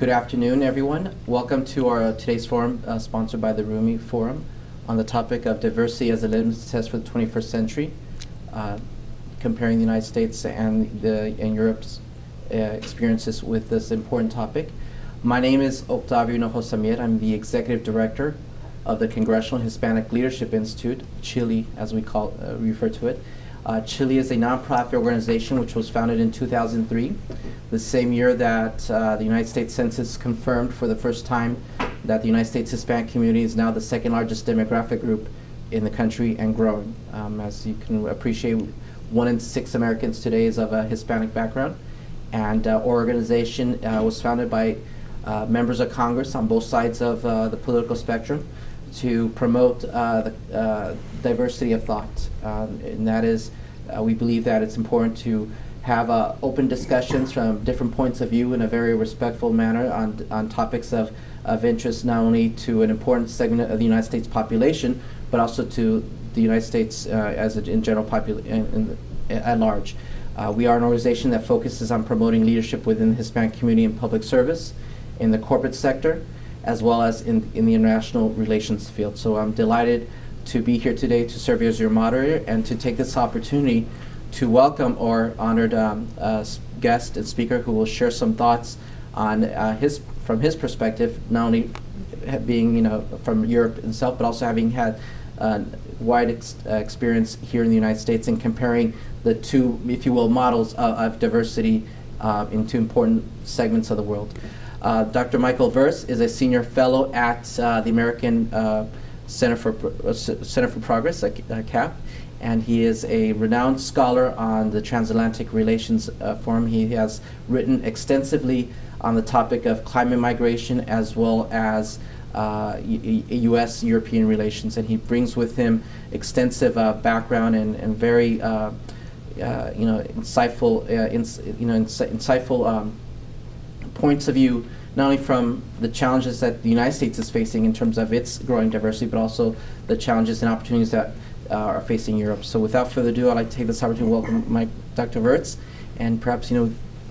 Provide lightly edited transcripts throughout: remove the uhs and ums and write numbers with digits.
Good afternoon, everyone. Welcome to our today's forum, sponsored by the Rumi Forum, on the topic of diversity as a litmus test for the 21st century, comparing the United States and Europe's experiences with this important topic. My name is Octavio Hinojosa Mier. I'm the executive director of the Congressional Hispanic Leadership Institute, Chile, as we refer to it. Chile is a nonprofit organization which was founded in 2003, the same year that the United States Census confirmed for the first time that the United States Hispanic community is now the second largest demographic group in the country and growing. As you can appreciate, 1 in 6 Americans today is of a Hispanic background. And our organization was founded by members of Congress on both sides of the political spectrum to promote the diversity of thought. And that is, we believe that it's important to have open discussions from different points of view in a very respectful manner on topics of interest not only to an important segment of the United States population, but also to the United States in general at large. We are an organization that focuses on promoting leadership within the Hispanic community in public service, in the corporate sector, as well as in the international relations field. So I'm delighted to be here today to serve as your moderator and to take this opportunity to welcome our honored guest and speaker who will share some thoughts on from his perspective, not only being from Europe itself, but also having had wide experience here in the United States and comparing the two, if you will, models of diversity in two important segments of the world. Dr. Michael Werz is a senior fellow at the American Center for Progress, CAP, and he is a renowned scholar on the Transatlantic Relations Forum. He has written extensively on the topic of climate migration as well as U.S.-European relations, and he brings with him extensive background and very insightful points of view, not only from the challenges that the United States is facing in terms of its growing diversity, but also the challenges and opportunities that are facing Europe. So without further ado, I'd like to take this opportunity to welcome Dr. Werz, and perhaps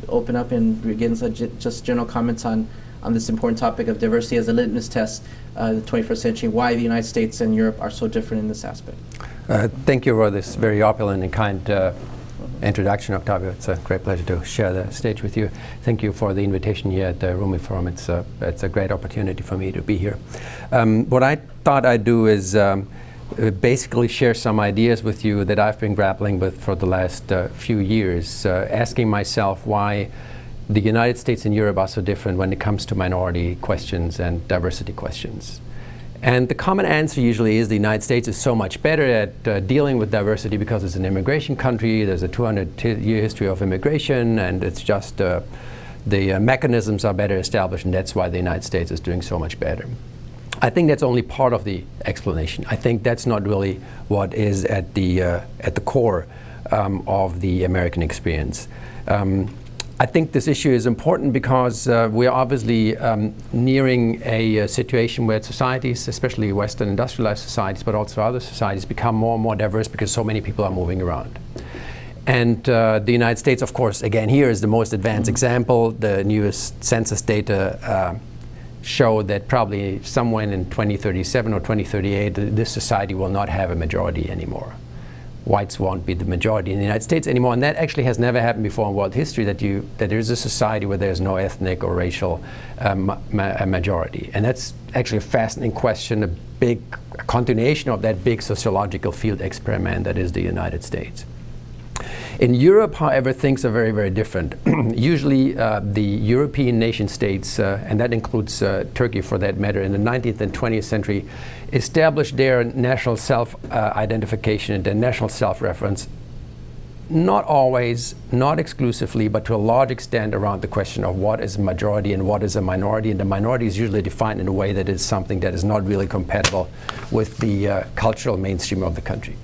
open up and begin just general comments on this important topic of diversity as a litmus test in the 21st century, why the United States and Europe are so different in this aspect. Thank you for this very opulent and kind introduction, Octavio. It's a great pleasure to share the stage with you. Thank you for the invitation here at the Rumi Forum. It's a great opportunity for me to be here. What I thought I'd do is basically share some ideas with you that I've been grappling with for the last few years, asking myself why the United States and Europe are so different when it comes to minority questions and diversity questions. And the common answer usually is the United States is so much better at dealing with diversity because it's an immigration country, there's a 200-year history of immigration, and it's just the mechanisms are better established, and that's why the United States is doing so much better. I think that's only part of the explanation. I think that's not really what is at the core of the American experience. I think this issue is important because we are obviously nearing a situation where societies, especially Western industrialized societies, but also other societies, become more and more diverse because so many people are moving around. And the United States, of course, again, here is the most advanced example. The newest census data show that probably somewhere in 2037 or 2038, this society will not have a majority anymore. Whites won't be the majority in the United States anymore, and that actually has never happened before in world history, that there is a society where there's no ethnic or racial majority. And that's actually a fascinating question, a big continuation of that big sociological field experiment that is the United States. In Europe, however, things are very, very different. Usually the European nation states, and that includes Turkey for that matter, in the 19th and 20th century, established their national self-identification and their national self-reference, not always, not exclusively, but to a large extent around the question of what is a majority and what is a minority. And the minority is usually defined in a way that is something that is not really compatible with the cultural mainstream of the country.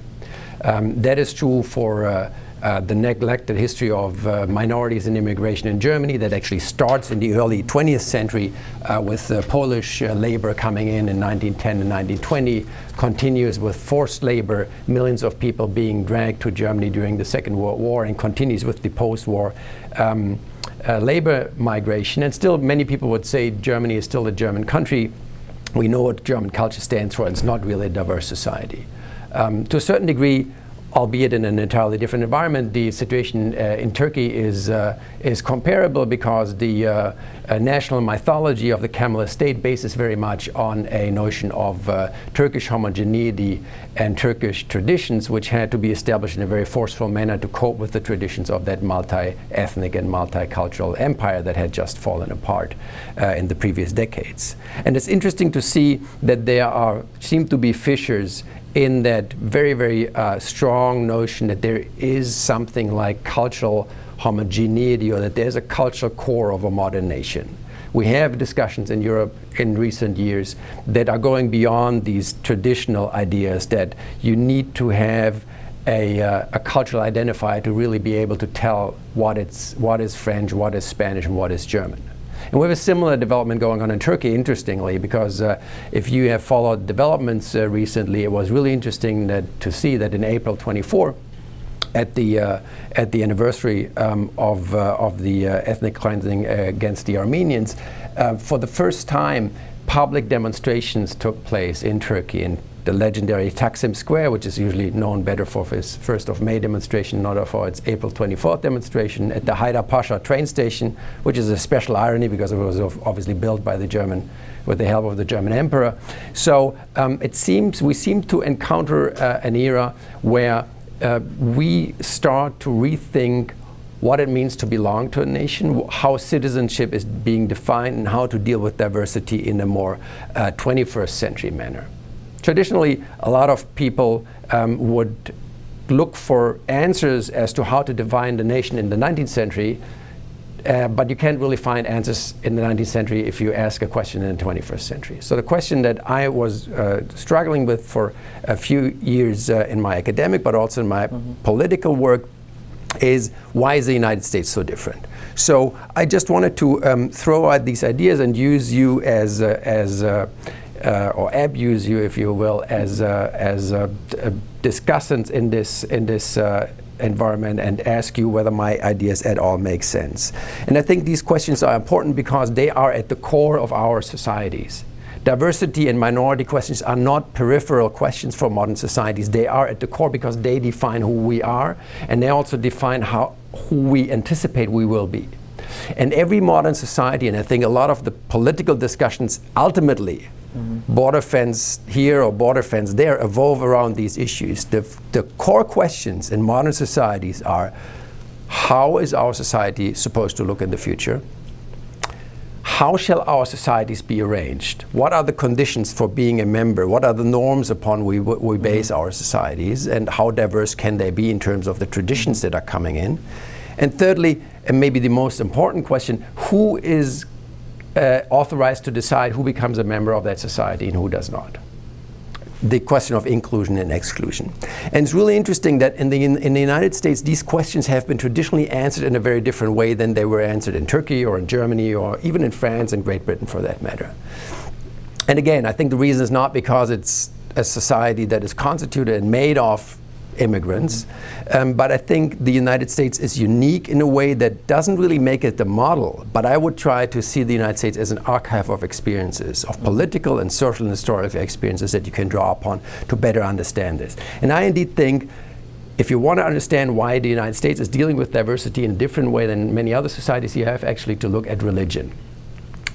That is true for the neglected history of minorities and immigration in Germany that actually starts in the early 20th century with Polish labor coming in 1910 and 1920, continues with forced labor, millions of people being dragged to Germany during the Second World War, and continues with the post-war labor migration. And still many people would say Germany is still a German country. We know what German culture stands for, and it's not really a diverse society. To a certain degree, albeit in an entirely different environment, the situation in Turkey is comparable, because the national mythology of the Kemal state bases very much on a notion of Turkish homogeneity and Turkish traditions, which had to be established in a very forceful manner to cope with the traditions of that multi-ethnic and multicultural empire that had just fallen apart in the previous decades. And it's interesting to see that there seem to be fissures in that very, very strong notion that there is something like cultural homogeneity, or that there's a cultural core of a modern nation. We have discussions in Europe in recent years that are going beyond these traditional ideas that you need to have a cultural identifier to really be able to tell what is French, what is Spanish, and what is German. And we have a similar development going on in Turkey, interestingly, because if you have followed developments recently, it was really interesting to see that in April 24, at the anniversary of the ethnic cleansing against the Armenians, for the first time, public demonstrations took place in Turkey, in the legendary Taksim Square, which is usually known better for its 1st of May demonstration, not for its April 24th demonstration, at the Haydarpaşa train station, which is a special irony because it was obviously built by the German, with the help of the German emperor. So we seem to encounter an era where we start to rethink what it means to belong to a nation, how citizenship is being defined, and how to deal with diversity in a more 21st century manner. Traditionally, a lot of people would look for answers as to how to define the nation in the 19th century, but you can't really find answers in the 19th century if you ask a question in the 21st century. So the question that I was struggling with for a few years in my academic, but also in my political work, is why is the United States so different? So I just wanted to throw out these ideas and use you or abuse you, if you will, as discussants in this environment, and ask you whether my ideas at all make sense. And I think these questions are important because they are at the core of our societies. Diversity and minority questions are not peripheral questions for modern societies. They are at the core because they define who we are, and they also define who we anticipate we will be. And every modern society, and I think a lot of the political discussions ultimately, border fence here or border fence there, evolve around these issues. The core questions in modern societies are: how is our society supposed to look in the future? How shall our societies be arranged? What are the conditions for being a member? What are the norms upon we base our societies? And how diverse can they be in terms of the traditions that are coming in? And thirdly, and maybe the most important question, who is authorized to decide who becomes a member of that society and who does not? The question of inclusion and exclusion. And it's really interesting that in the United States, these questions have been traditionally answered in a very different way than they were answered in Turkey or in Germany or even in France and Great Britain for that matter. And again, I think the reason is not because it's a society that is constituted and made of immigrants, but I think the United States is unique in a way that doesn't really make it the model, but I would try to see the United States as an archive of experiences, of political and social and historical experiences that you can draw upon to better understand this. And I indeed think if you want to understand why the United States is dealing with diversity in a different way than many other societies, you have actually to look at religion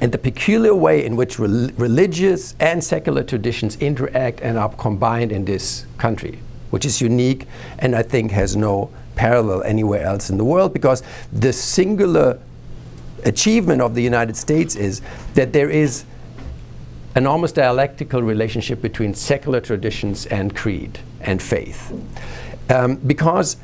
and the peculiar way in which religious and secular traditions interact and are combined in this country, which is unique and I think has no parallel anywhere else in the world, because the singular achievement of the United States is that there is an almost dialectical relationship between secular traditions and creed and faith. Because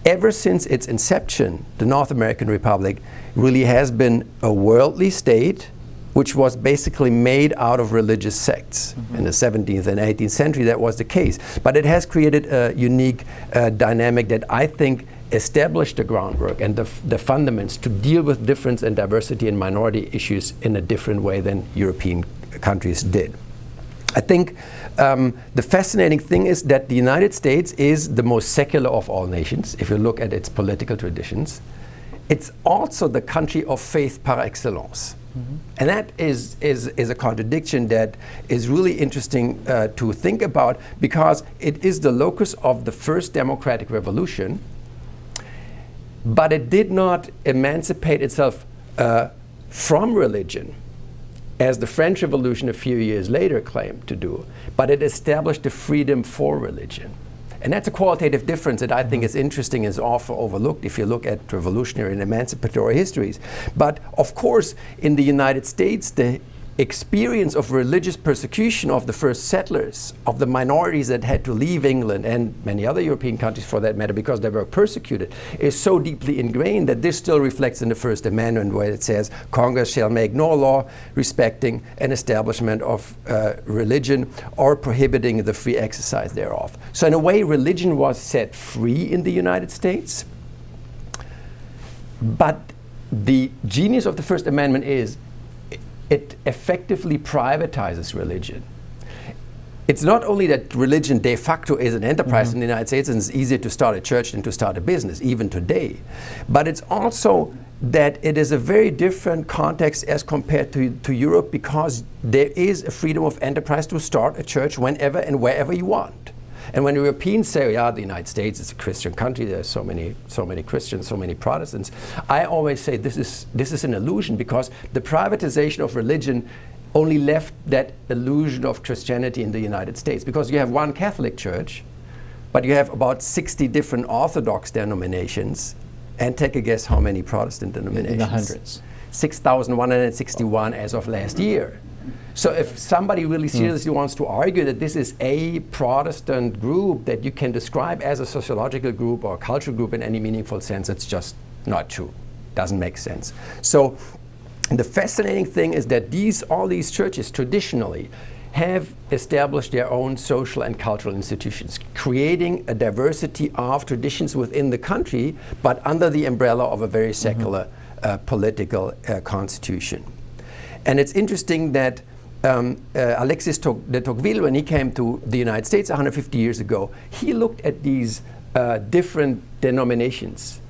ever since its inception, the North American Republic really has been a worldly state which was basically made out of religious sects. In the 17th and 18th century, that was the case. But it has created a unique dynamic that I think established the groundwork and the fundaments to deal with difference and diversity and minority issues in a different way than European countries did. I think the fascinating thing is that the United States is the most secular of all nations, if you look at its political traditions. It's also the country of faith par excellence. And that is a contradiction that is really interesting to think about, because it is the locus of the first democratic revolution, but it did not emancipate itself from religion, as the French Revolution a few years later claimed to do, but it established the freedom for religion. And that's a qualitative difference that I think is interesting and is often overlooked if you look at revolutionary and emancipatory histories. But of course, in the United States, the experience of religious persecution of the first settlers, of the minorities that had to leave England and many other European countries for that matter because they were persecuted, is so deeply ingrained that this still reflects in the First Amendment, where it says Congress shall make no law respecting an establishment of religion or prohibiting the free exercise thereof. So in a way, religion was set free in the United States, but the genius of the First Amendment is it effectively privatizes religion. It's not only that religion de facto is an enterprise in the United States and it's easier to start a church than to start a business, even today, but it's also that it is a very different context as compared to Europe, because there is a freedom of enterprise to start a church whenever and wherever you want. And when Europeans say, yeah, the United States is a Christian country, there's so many Christians, so many Protestants, I always say this is an illusion, because the privatization of religion only left that illusion of Christianity in the United States, because you have one Catholic church, but you have about 60 different Orthodox denominations, and take a guess how many Protestant denominations? In the hundreds. 6,161 as of last year. So if somebody really seriously wants to argue that this is a Protestant group that you can describe as a sociological group or a cultural group in any meaningful sense, it's just not true. Doesn't make sense. So the fascinating thing is that all these churches traditionally have established their own social and cultural institutions, creating a diversity of traditions within the country, but under the umbrella of a very secular political constitution. And it's interesting that Alexis de Tocqueville, when he came to the United States 150 years ago, he looked at these different denominations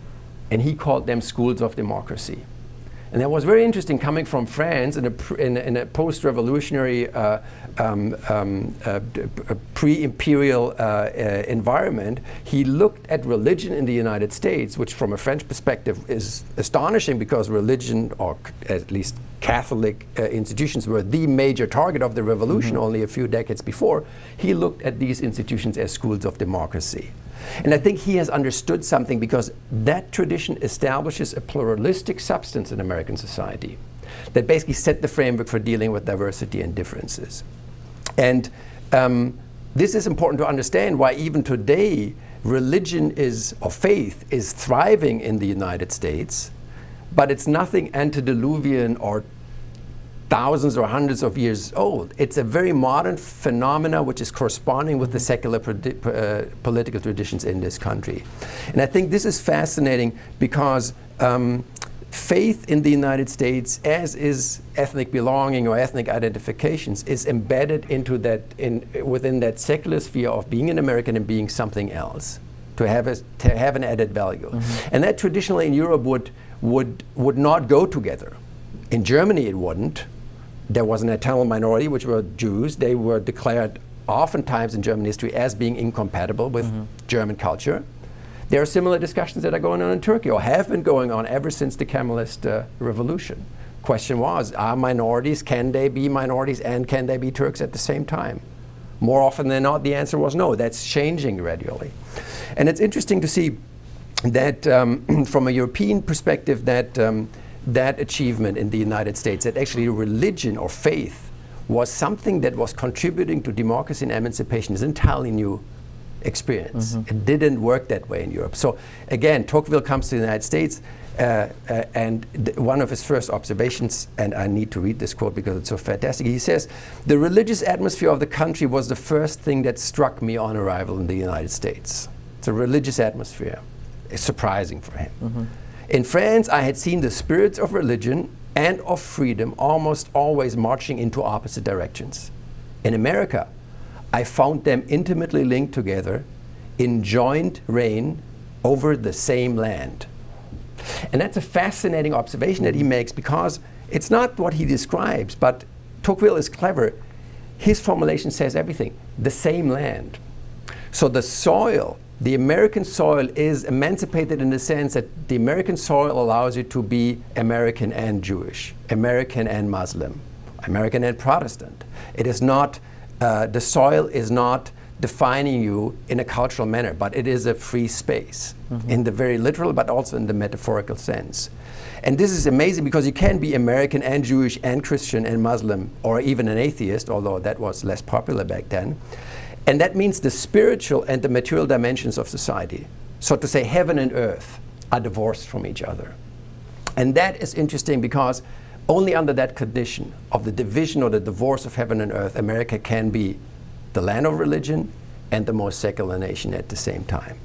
and he called them schools of democracy. And that was very interesting, coming from France in a post-revolutionary, pre-imperial environment. He looked at religion in the United States, which from a French perspective is astonishing, because religion, or at least Catholic institutions, were the major target of the revolution only a few decades before. He looked at these institutions as schools of democracy. And I think he has understood something, because that tradition establishes a pluralistic substance in American society that basically set the framework for dealing with diversity and differences. And this is important to understand why even today religion or faith is thriving in the United States, but it's nothing antediluvian or thousands or hundreds of years old. It's a very modern phenomena which is corresponding with the secular political traditions in this country. And I think this is fascinating, because faith in the United States, as is ethnic belonging or ethnic identifications, is embedded into that, within that secular sphere of being an American and being something else, to have an added value. And that traditionally in Europe would not go together. In Germany it wouldn't. There was an Italian minority, which were Jews. They were declared oftentimes in German history as being incompatible with German culture. There are similar discussions that are going on in Turkey, or have been going on ever since the Kemalist revolution. Question was, are minorities, can they be minorities and can they be Turks at the same time? More often than not, the answer was no. That's changing gradually. And it's interesting to see that from a European perspective, that achievement in the United States, that actually religion or faith was something that was contributing to democracy and emancipation, is entirely new experience. It didn't work that way in Europe. So again, Tocqueville comes to the United States, and one of his first observations, and I need to read this quote because it's so fantastic, he says, "The religious atmosphere of the country was the first thing that struck me on arrival in the United States." It's a religious atmosphere. It's surprising for him. In France, I had seen the spirits of religion and of freedom almost always marching into opposite directions. In America, I found them intimately linked together in joint reign over the same land. And that's a fascinating observation that he makes, because it's not what he describes, but Tocqueville is clever. His formulation says everything, the same land. So the soil, the American soil, is emancipated in the sense that the American soil allows you to be American and Jewish, American and Muslim, American and Protestant. It is not, the soil is not defining you in a cultural manner, but it is a free space in the very literal, but also in the metaphorical sense. And this is amazing because you can be American and Jewish and Christian and Muslim, or even an atheist, although that was less popular back then. And that means the spiritual and the material dimensions of society, so to say heaven and earth, are divorced from each other. And that is interesting because only under that condition of the division or the divorce of heaven and earth, America can be the land of religion and the most secular nation at the same time.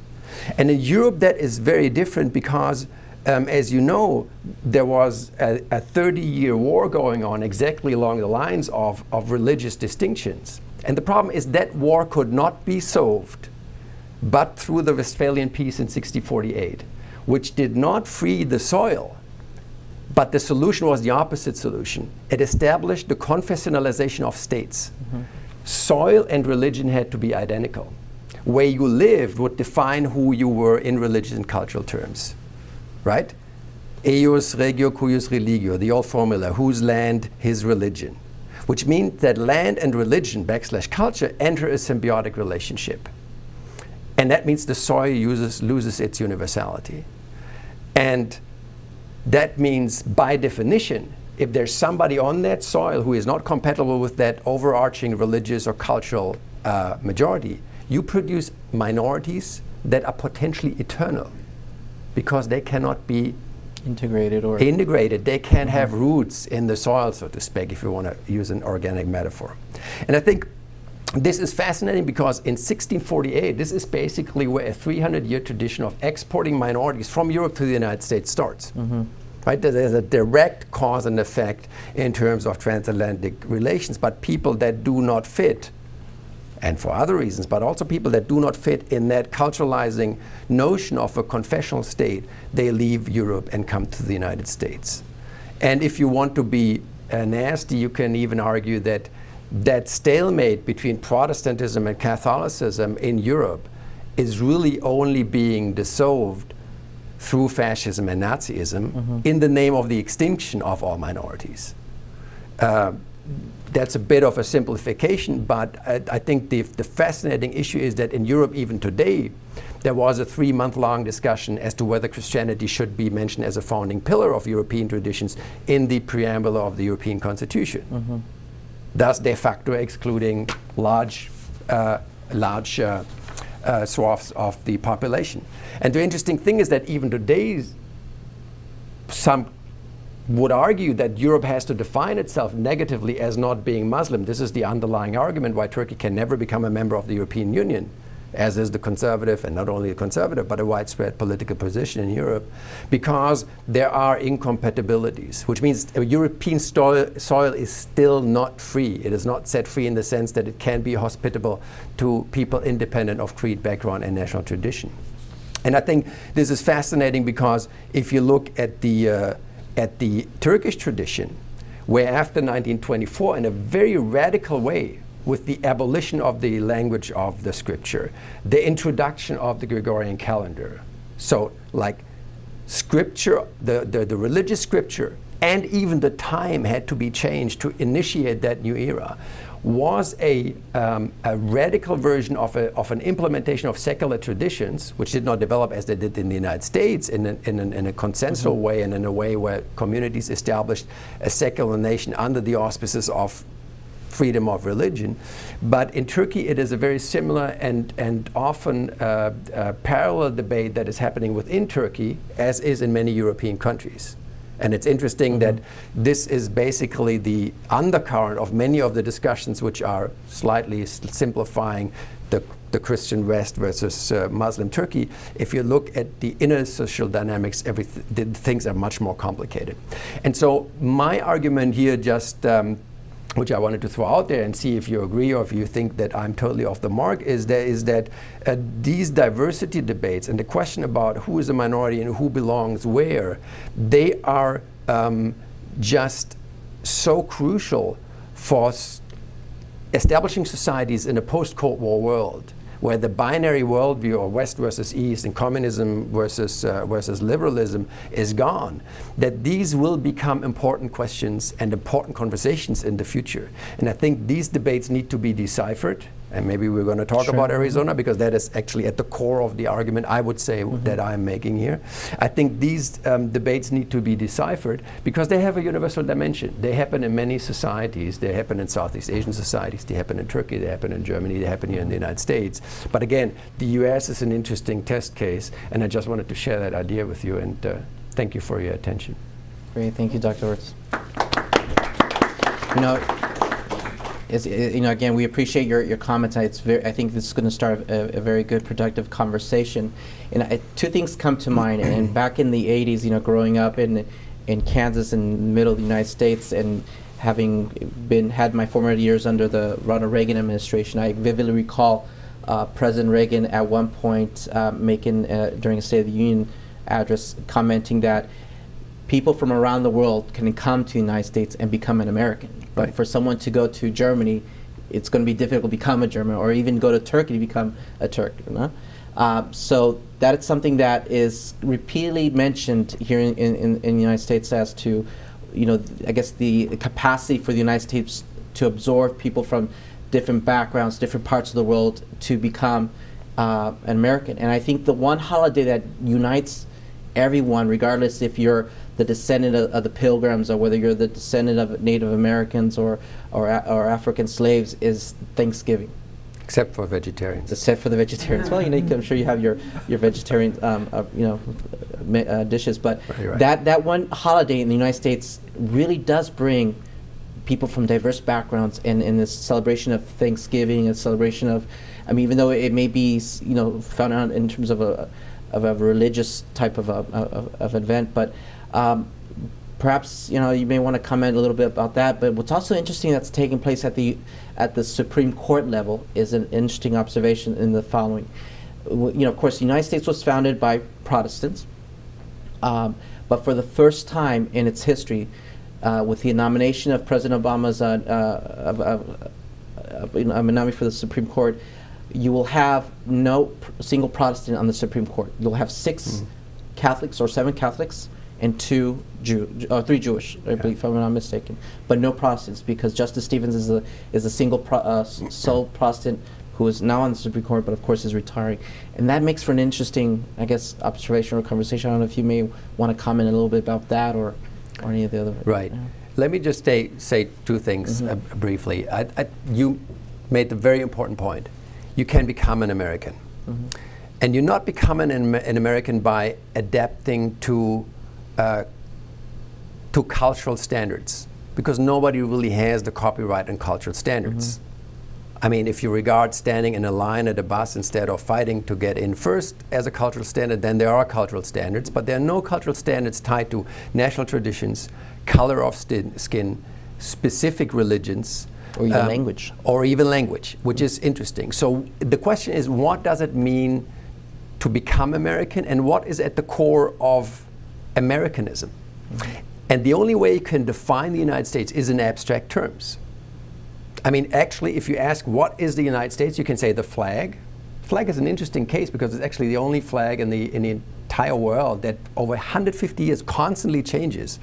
And in Europe that is very different because, as you know, there was a 30-year war going on exactly along the lines of religious distinctions. And the problem is that war could not be solved but through the Westphalian Peace in 1648, which did not free the soil, but the solution was the opposite solution. It established the confessionalization of states. Soil and religion had to be identical. Where you lived would define who you were in religious and cultural terms, right? Eius regio cuius religio, the old formula, whose land, his religion, which means that land and religion / culture enter a symbiotic relationship. And that means the soil loses its universality. And that means, by definition, if there's somebody on that soil who is not compatible with that overarching religious or cultural majority, you produce minorities that are potentially eternal because they cannot be integrated. They can't have roots in the soil, so to speak, if you want to use an organic metaphor. And I think this is fascinating because in 1648, this is basically where a 300-year tradition of exporting minorities from Europe to the United States starts. Right? There's a direct cause and effect in terms of transatlantic relations, but people that do not fit, and for other reasons, but also people that do not fit in that culturalizing notion of a confessional state, they leave Europe and come to the United States. And if you want to be nasty, you can even argue that that stalemate between Protestantism and Catholicism in Europe is really only being dissolved through fascism and Nazism in the name of the extinction of all minorities. That's a bit of a simplification, but I think the fascinating issue is that in Europe even today, there was a 3-month-long discussion as to whether Christianity should be mentioned as a founding pillar of European traditions in the preamble of the European Constitution. Thus de facto excluding large swaths of the population. And the interesting thing is that even today, some would argue that Europe has to define itself negatively as not being Muslim. This is the underlying argument why Turkey can never become a member of the European Union, as is the conservative, and not only a conservative, but a widespread political position in Europe, because there are incompatibilities, which means European soil is still not free. It is not set free in the sense that it can be hospitable to people independent of creed, background, and national tradition. And I think this is fascinating because if you look at the Turkish tradition, where after 1924, in a very radical way, with the abolition of the language of the scripture, the introduction of the Gregorian calendar. So like scripture, the religious scripture, and even the time had to be changed to initiate that new era, was a radical version of an implementation of secular traditions, which did not develop as they did in the United States in a consensual way and in a way where communities established a secular nation under the auspices of freedom of religion. But in Turkey, it is a very similar and often parallel debate that is happening within Turkey, as is in many European countries. And it's interesting that this is basically the undercurrent of many of the discussions which are slightly simplifying the Christian West versus Muslim Turkey. If you look at the inner social dynamics, things are much more complicated. And so my argument here, just which I wanted to throw out there and see if you agree or if you think that I'm totally off the mark, is that these diversity debates and the question about who is a minority and who belongs where, they are just so crucial for establishing societies in a post-Cold War world, where the binary worldview of West versus East and communism versus liberalism is gone, that these will become important questions and important conversations in the future. And I think these debates need to be deciphered. And maybe we're going to talk about Arizona, because that is actually at the core of the argument, I would say, that I'm making here. I think these debates need to be deciphered because they have a universal dimension. They happen in many societies. They happen in Southeast Asian societies. They happen in Turkey. They happen in Germany. They happen here in the United States. But again, the US is an interesting test case, and I just wanted to share that idea with you, and thank you for your attention. Great. Thank you, Dr. Werz. Again, we appreciate your comments. I think this is going to start a very good, productive conversation. And two things come to mind. And back in the 80s, growing up in Kansas, in the middle of the United States, and having had my formative years under the Ronald Reagan administration, I vividly recall President Reagan at one point making, during a State of the Union address, commenting that people from around the world can come to the United States and become an American. But for someone to go to Germany, it's going to be difficult to become a German, or even go to Turkey to become a Turk. So that is something that is repeatedly mentioned here in the United States as to, I guess the capacity for the United States to absorb people from different backgrounds, different parts of the world, to become an American. And I think the one holiday that unites everyone, regardless if you're the descendant of the Pilgrims or whether you're the descendant of Native Americans or African slaves, is Thanksgiving. Except for vegetarians. Except for the vegetarians. Well, I'm sure you have your vegetarian dishes, but that one holiday in the United States really does bring people from diverse backgrounds, and in this celebration of Thanksgiving, a celebration of, even though it may be found out in terms of a religious type of event, but perhaps you may want to comment a little bit about that. But what's also interesting that's taking place at the Supreme Court level is an interesting observation in the following. Of course, the United States was founded by Protestants, but for the first time in its history, with the nomination of President Obama's nominee for the Supreme Court, you will have no single Protestant on the Supreme Court. You'll have 6 Catholics or 7 Catholics and 3 Jewish, I believe, if I'm not mistaken, but no Protestants, because Justice Stevens is a single sole Protestant who is now on the Supreme Court, but of course is retiring, and that makes for an interesting, I guess, observation or conversation. I don't know if you may want to comment a little bit about that or any of the other. Right. Let me just say 2 things briefly. You made the very important point. You can become an American, and you're not becoming an American by adapting to cultural standards, because nobody really has the copyright on cultural standards. If you regard standing in a line at a bus instead of fighting to get in first as a cultural standard, then there are cultural standards, but there are no cultural standards tied to national traditions, color of skin, specific religions, or even language. Or even language, which is interesting. So the question is, what does it mean to become American, and what is at the core of Americanism? And the only way you can define the United States is in abstract terms. Actually, if you ask what is the United States, you can say the flag. Flag is an interesting case because it's actually the only flag in the entire world that over 150 years constantly changes.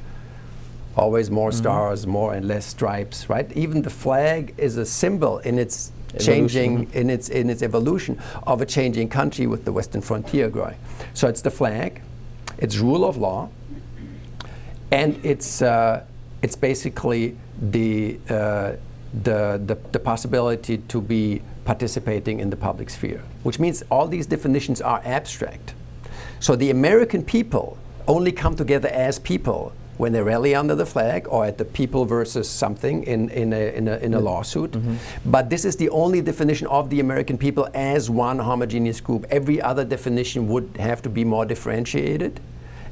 Always more stars, more and less stripes, right? Even the flag is a symbol in its changing, in its evolution of a changing country with the Western frontier growing. So it's the flag, it's rule of law, and it's basically the the possibility to be participating in the public sphere, which means all these definitions are abstract. So the American people only come together as people when they rally under the flag or at the people versus something in a lawsuit. But this is the only definition of the American people as one homogeneous group. Every other definition would have to be more differentiated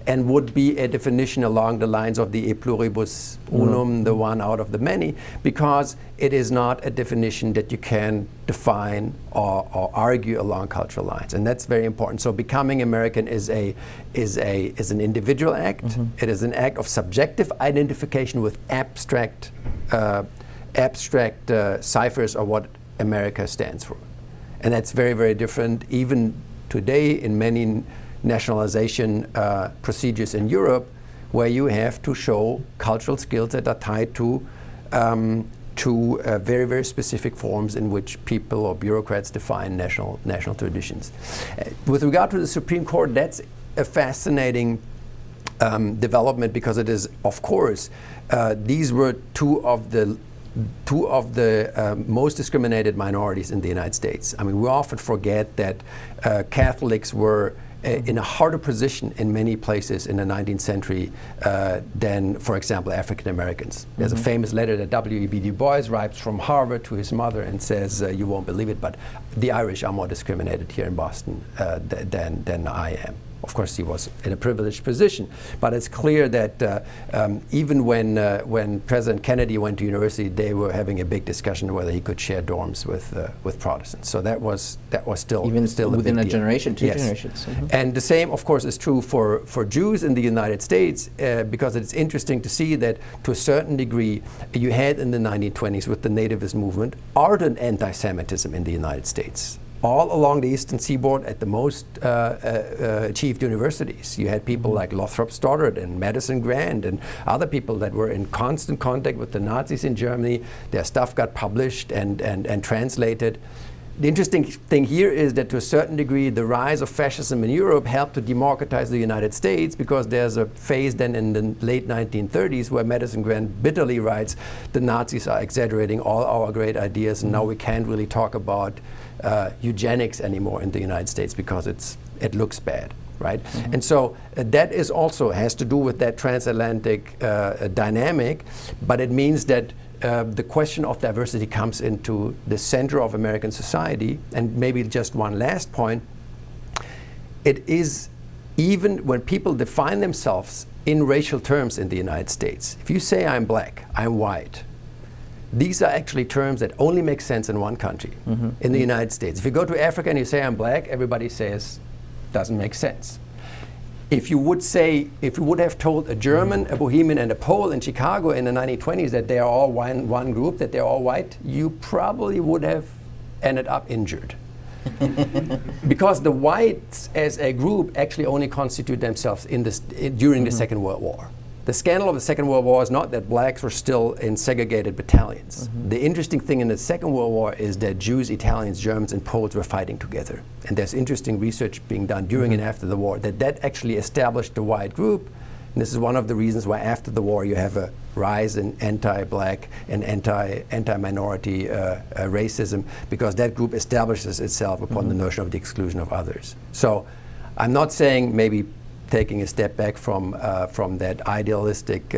and would be a definition along the lines of the e pluribus unum, the one out of the many, because it is not a definition that you can define or argue along cultural lines, and that's very important. So becoming American is an individual act. It is an act of subjective identification with abstract ciphers of what America stands for, and that's very, very different even today in many nationalization procedures in Europe, where you have to show cultural skills that are tied to very, very specific forms in which people or bureaucrats define national traditions. With regard to the Supreme Court, that's a fascinating development, because it is, of course, these were two of the most discriminated minorities in the United States. I mean, we often forget that Catholics were in a harder position in many places in the 19th century than, for example, African Americans. There's a famous letter that W.E.B. Du Bois writes from Harvard to his mother and says, you won't believe it, but the Irish are more discriminated here in Boston than I am. Of course, he was in a privileged position, but it's clear that even when President Kennedy went to university, they were having a big discussion whether he could share dorms with Protestants. So that was still within a deal. generation, two generations. And the same, of course, is true for Jews in the United States, because it's interesting to see that to a certain degree you had in the 1920s with the nativist movement ardent anti-Semitism in the United States. All along the Eastern Seaboard at the most achieved universities. You had people like Lothrop Stoddard and Madison Grant and other people that were in constant contact with the Nazis in Germany. Their stuff got published and translated. The interesting thing here is that to a certain degree the rise of fascism in Europe helped to democratize the United States, because there's a phase then in the late 1930s where Madison Grant bitterly writes, the Nazis are exaggerating all our great ideas, and now we can't really talk about eugenics anymore in the United States because it looks bad, right? And so that is also has to do with that transatlantic dynamic, but it means that the question of diversity comes into the center of American society. And maybe just one last point, it is even when people define themselves in racial terms in the United States, if you say I'm black, I'm white, these are actually terms that only make sense in one country, in the United States. If you go to Africa and you say I'm black, everybody says doesn't make sense. If you would have told a German, a Bohemian, and a Pole in Chicago in the 1920s that they are all one group, that they're all white, you probably would have ended up injured. Because the whites as a group actually only constitute themselves during the Second World War. The scandal of the Second World War is not that blacks were still in segregated battalions. The interesting thing in the Second World War is that Jews, Italians, Germans, and Poles were fighting together. And there's interesting research being done during and after the war that actually established the white group. And this is one of the reasons why after the war you have a rise in anti-black and anti-minority racism, because that group establishes itself upon the notion of the exclusion of others. So I'm not saying maybe taking a step back from that idealistic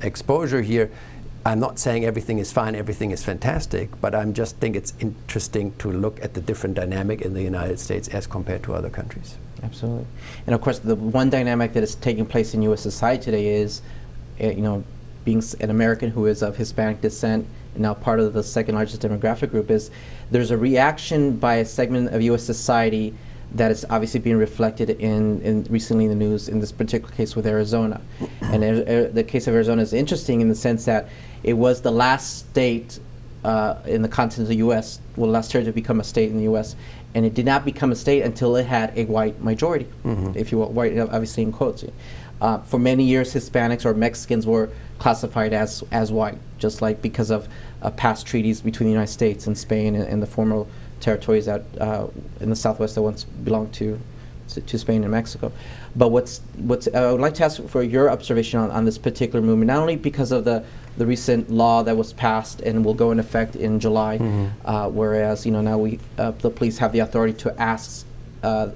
exposure here. I'm not saying everything is fine, everything is fantastic, but I just think it's interesting to look at the different dynamic in the United States as compared to other countries. Absolutely. And of course, the one dynamic that is taking place in U.S. society today is, being an American who is of Hispanic descent and now part of the second largest demographic group, is there's a reaction by a segment of U.S. society that is obviously being reflected in recently in the news, in this particular case with Arizona. And the case of Arizona is interesting in the sense that it was the last state in the continent of the U.S., well, last territory to become a state in the U.S., and it did not become a state until it had a white majority, if you will, white, obviously in quotes. For many years, Hispanics or Mexicans were classified as white, just like because of past treaties between the United States and Spain and the former territories that in the Southwest that once belonged to Spain and Mexico. But I would like to ask for your observation on this particular movement, not only because of the the recent law that was passed and will go in effect in July, whereas now the police have the authority to ask the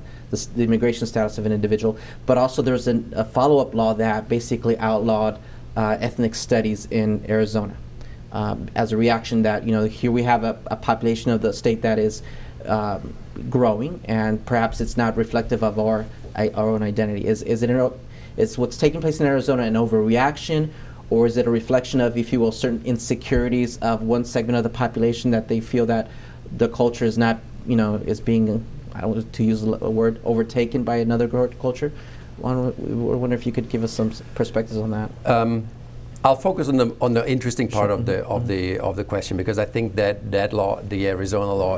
immigration status of an individual. But also there's a follow-up law that basically outlawed ethnic studies in Arizona as a reaction that here we have a population of the state that is growing, and perhaps it's not reflective of our own identity. Is what's taking place in Arizona an overreaction, or is it a reflection of, if you will, certain insecurities of one segment of the population that they feel that the culture is not, is being, I don't want to use a word, overtaken by another culture? I wonder if you could give us some perspectives on that. I'll focus on the interesting part of the question, because I think that law, the Arizona law,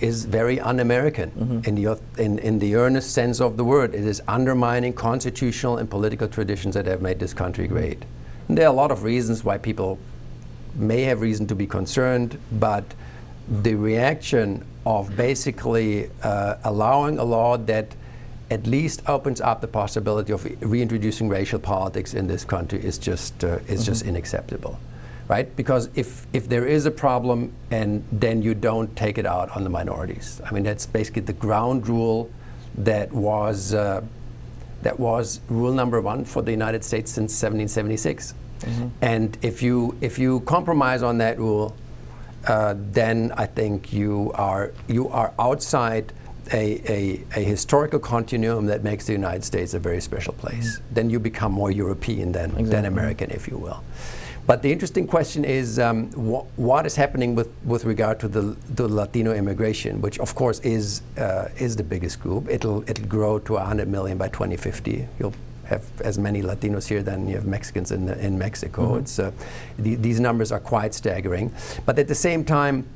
is very un-American in the earnest sense of the word. It is undermining constitutional and political traditions that have made this country great. And there are a lot of reasons why people may have reason to be concerned, but the reaction of basically allowing a law that at least opens up the possibility of reintroducing racial politics in this country is just unacceptable. Right? Because if there is a problem, and then you don't take it out on the minorities. I mean, that's basically the ground rule that was rule number one for the United States since 1776. And if you compromise on that rule, then I think you are outside a historical continuum that makes the United States a very special place. Then you become more European than American, if you will. But the interesting question is what is happening with regard to the Latino immigration, which of course is the biggest group. It'll grow to 100 million by 2050. You'll have as many Latinos here than you have Mexicans in Mexico. It's these numbers are quite staggering. But at the same time,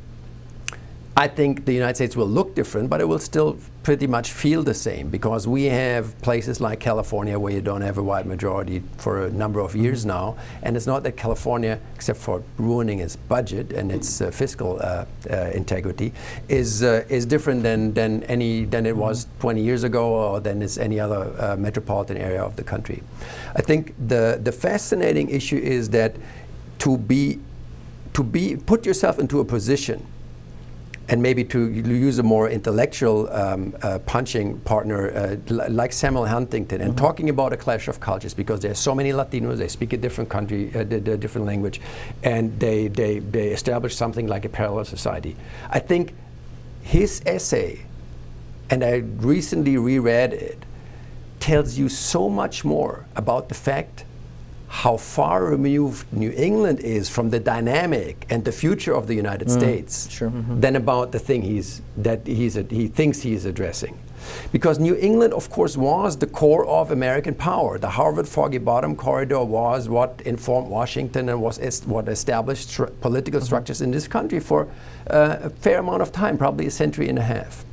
I think the United States will look different, but it will still pretty much feel the same, because we have places like California where you don't have a white majority for a number of years now. And it's not that California, except for ruining its budget and its fiscal integrity, is different than it was 20 years ago, or than it's any other metropolitan area of the country. I think the fascinating issue is that to put yourself into a position, and maybe to use a more intellectual punching partner like Samuel Huntington, and talking about a clash of cultures, because there are so many Latinos, they speak a different country, different language, and they establish something like a parallel society. I think his essay, and I recently reread it, tells you so much more about the fact how far removed New England is from the dynamic and the future of the United States than about the thing he thinks he's addressing. Because New England, of course, was the core of American power. The Harvard Foggy Bottom Corridor was what informed Washington and was what established political structures in this country for a fair amount of time, probably a century and a half.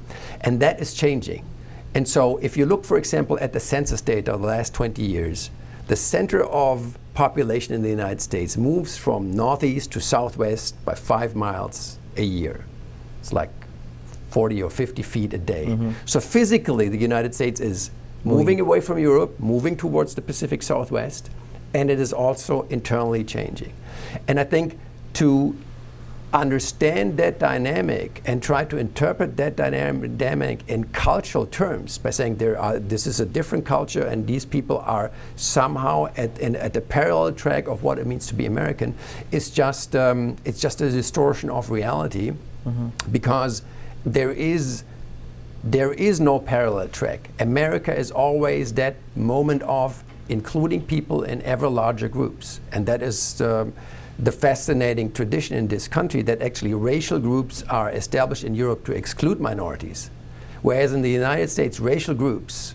And that is changing. And so if you look, for example, at the census data of the last 20 years, the center of population in the United States moves from northeast to southwest by 5 miles a year. It's like 40 or 50 feet a day. So physically, the United States is moving away from Europe, moving towards the Pacific Southwest, and it is also internally changing. And I think to understand that dynamic and try to interpret that dynamic in cultural terms by saying this is a different culture and these people are somehow at the parallel track of what it means to be American, is just it's just a distortion of reality, because there is no parallel track. America is always that moment of including people in ever larger groups, and that is the fascinating tradition in this country, that actually racial groups are established in Europe to exclude minorities, whereas in the United States racial groups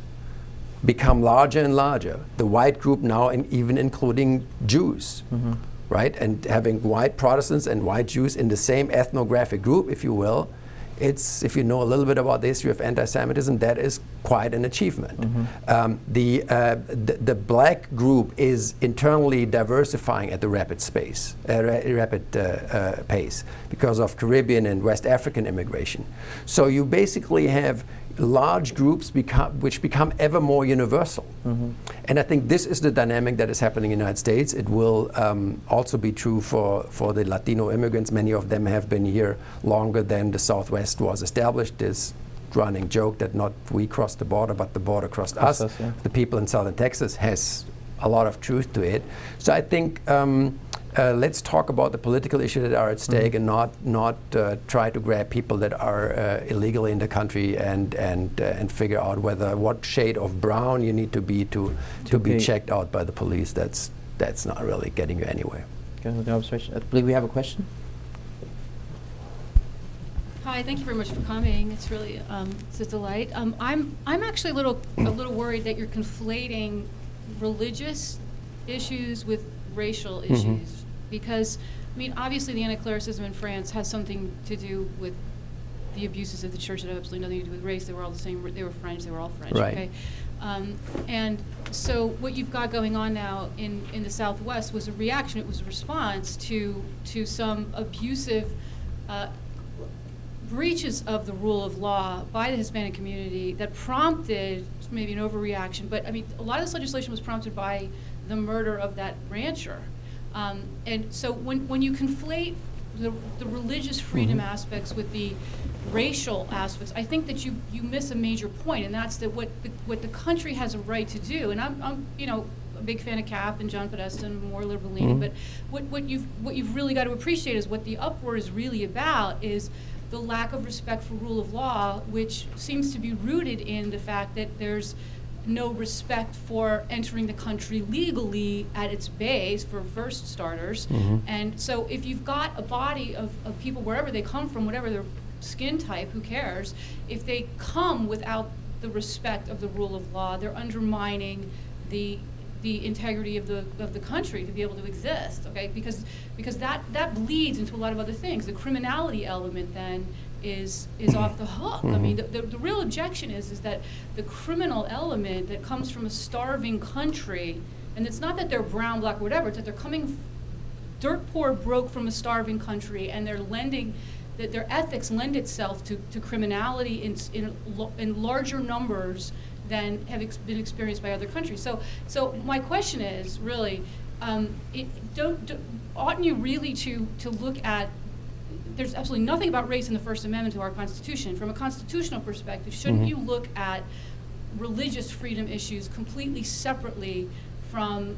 become larger and larger. The white group now even including Jews, right? And having white Protestants and white Jews in the same ethnographic group, if you will, if you know a little bit about the history of anti-Semitism, that is quite an achievement. The black group is internally diversifying at the rapid pace because of Caribbean and West African immigration. So you basically have large groups which become ever more universal. And I think this is the dynamic that is happening in the United States. It will also be true for the Latino immigrants. Many of them have been here longer than the Southwest was established. This running joke that not we crossed the border, but the border crossed us. Yeah. The people in southern Texas has a lot of truth to it. So I think let's talk about the political issues that are at stake and not try to grab people that are illegally in the country and figure out what shade of brown you need to be to be checked out by the police. That's not really getting you anywhere. Good observation. I believe we have a question. Hi, thank you very much for coming. It's really it's a delight. I'm actually a little worried that you're conflating religious issues with racial issues, because I mean obviously the anti-clericism in France has something to do with the abuses of the church that have absolutely nothing to do with race. They were all the same. They were French. They were all French. Right. Okay. And so what you've got going on now in the Southwest was a reaction. It was a response to some abusive breaches of the rule of law by the Hispanic community that prompted maybe an overreaction. But I mean, a lot of this legislation was prompted by the murder of that rancher. And so when you conflate the religious freedom aspects with the racial aspects, I think that you miss a major point, and that's that what the country has a right to do. And I'm you know, a big fan of Cap and John Podesta and more liberal leaning, but what you've really got to appreciate is what the uproar is really about is the lack of respect for rule of law, which seems to be rooted in the fact that there's no respect for entering the country legally at its base, for first starters. And so if you've got a body of people, wherever they come from, whatever their skin type, who cares, if they come without the respect of the rule of law, they're undermining the integrity of the country to be able to exist, okay? Because that bleeds into a lot of other things. The criminality element then is off the hook. I mean, the real objection is that the criminal element that comes from a starving country, and it's not that they're brown, black, or whatever, it's that they're coming dirt poor, broke from a starving country, and they're lending, that their ethics lend itself to criminality in larger numbers than have been experienced by other countries. So my question is really, oughtn't you really to look at, there's absolutely nothing about race in the First Amendment to our Constitution. From a constitutional perspective, shouldn't you look at religious freedom issues completely separately from,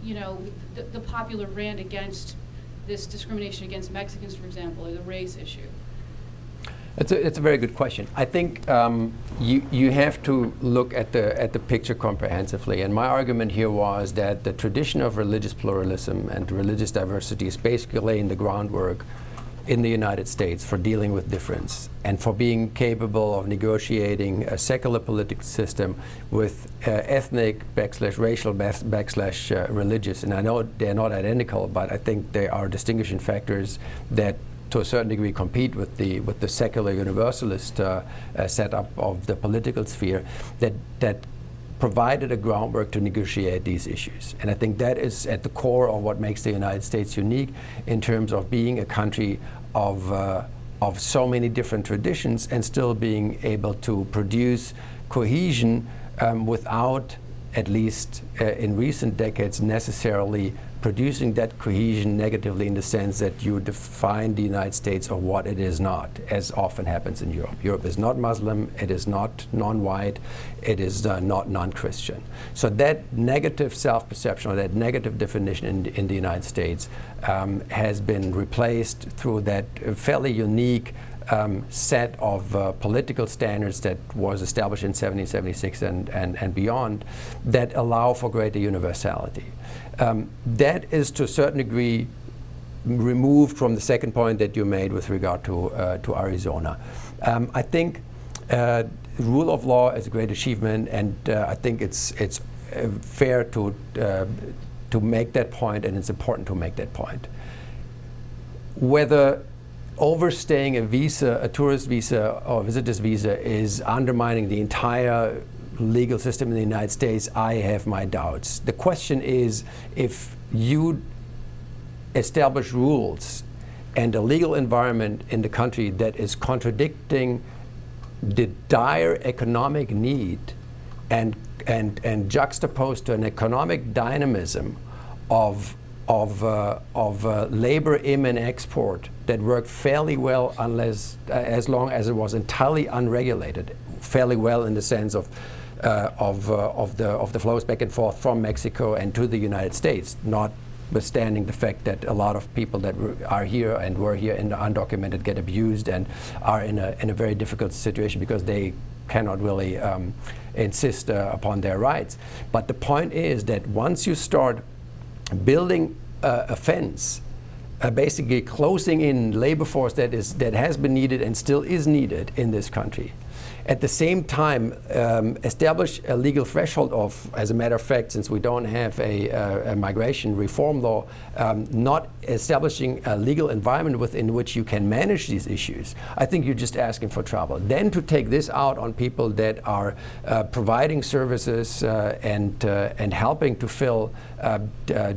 you know, the popular rant against this discrimination against Mexicans, for example, or the race issue? It's a very good question. I think you have to look at the picture comprehensively. And my argument here was that the tradition of religious pluralism and religious diversity is basically laying the groundwork in the United States for dealing with difference and for being capable of negotiating a secular political system with ethnic / racial / religious. And I know they're not identical, but I think they are distinguishing factors that to a certain degree compete with the secular universalist setup of the political sphere that provided a groundwork to negotiate these issues. And I think that is at the core of what makes the United States unique in terms of being a country of so many different traditions and still being able to produce cohesion without, at least in recent decades, necessarily producing that cohesion negatively in the sense that you define the United States of what it is not, as often happens in Europe. Europe is not Muslim, it is not non-white, it is not non-Christian. So that negative self-perception or that negative definition in the United States has been replaced through that fairly unique set of political standards that was established in 1776 and beyond that allow for greater universality. That is to a certain degree removed from the second point that you made with regard to Arizona. I think rule of law is a great achievement, and I think it's fair to make that point, and it's important to make that point. Whether overstaying a visa, a tourist visa or visitor's visa, is undermining the entire legal system in the United States, I have my doubts. The question is, if you establish rules and a legal environment in the country that is contradicting the dire economic need and juxtaposed to an economic dynamism of labor in and export that worked fairly well as long as it was entirely unregulated, fairly well in the sense of the flows back and forth from Mexico and to the United States, notwithstanding the fact that a lot of people that are here and were here and are undocumented get abused and are in a very difficult situation because they cannot really insist upon their rights. But the point is that once you start building a fence, basically closing in labor force that has been needed and still is needed in this country. At the same time, establish a legal threshold of, as a matter of fact, since we don't have a migration reform law, not establishing a legal environment within which you can manage these issues, I think you're just asking for trouble. Then to take this out on people that are providing services and helping to fill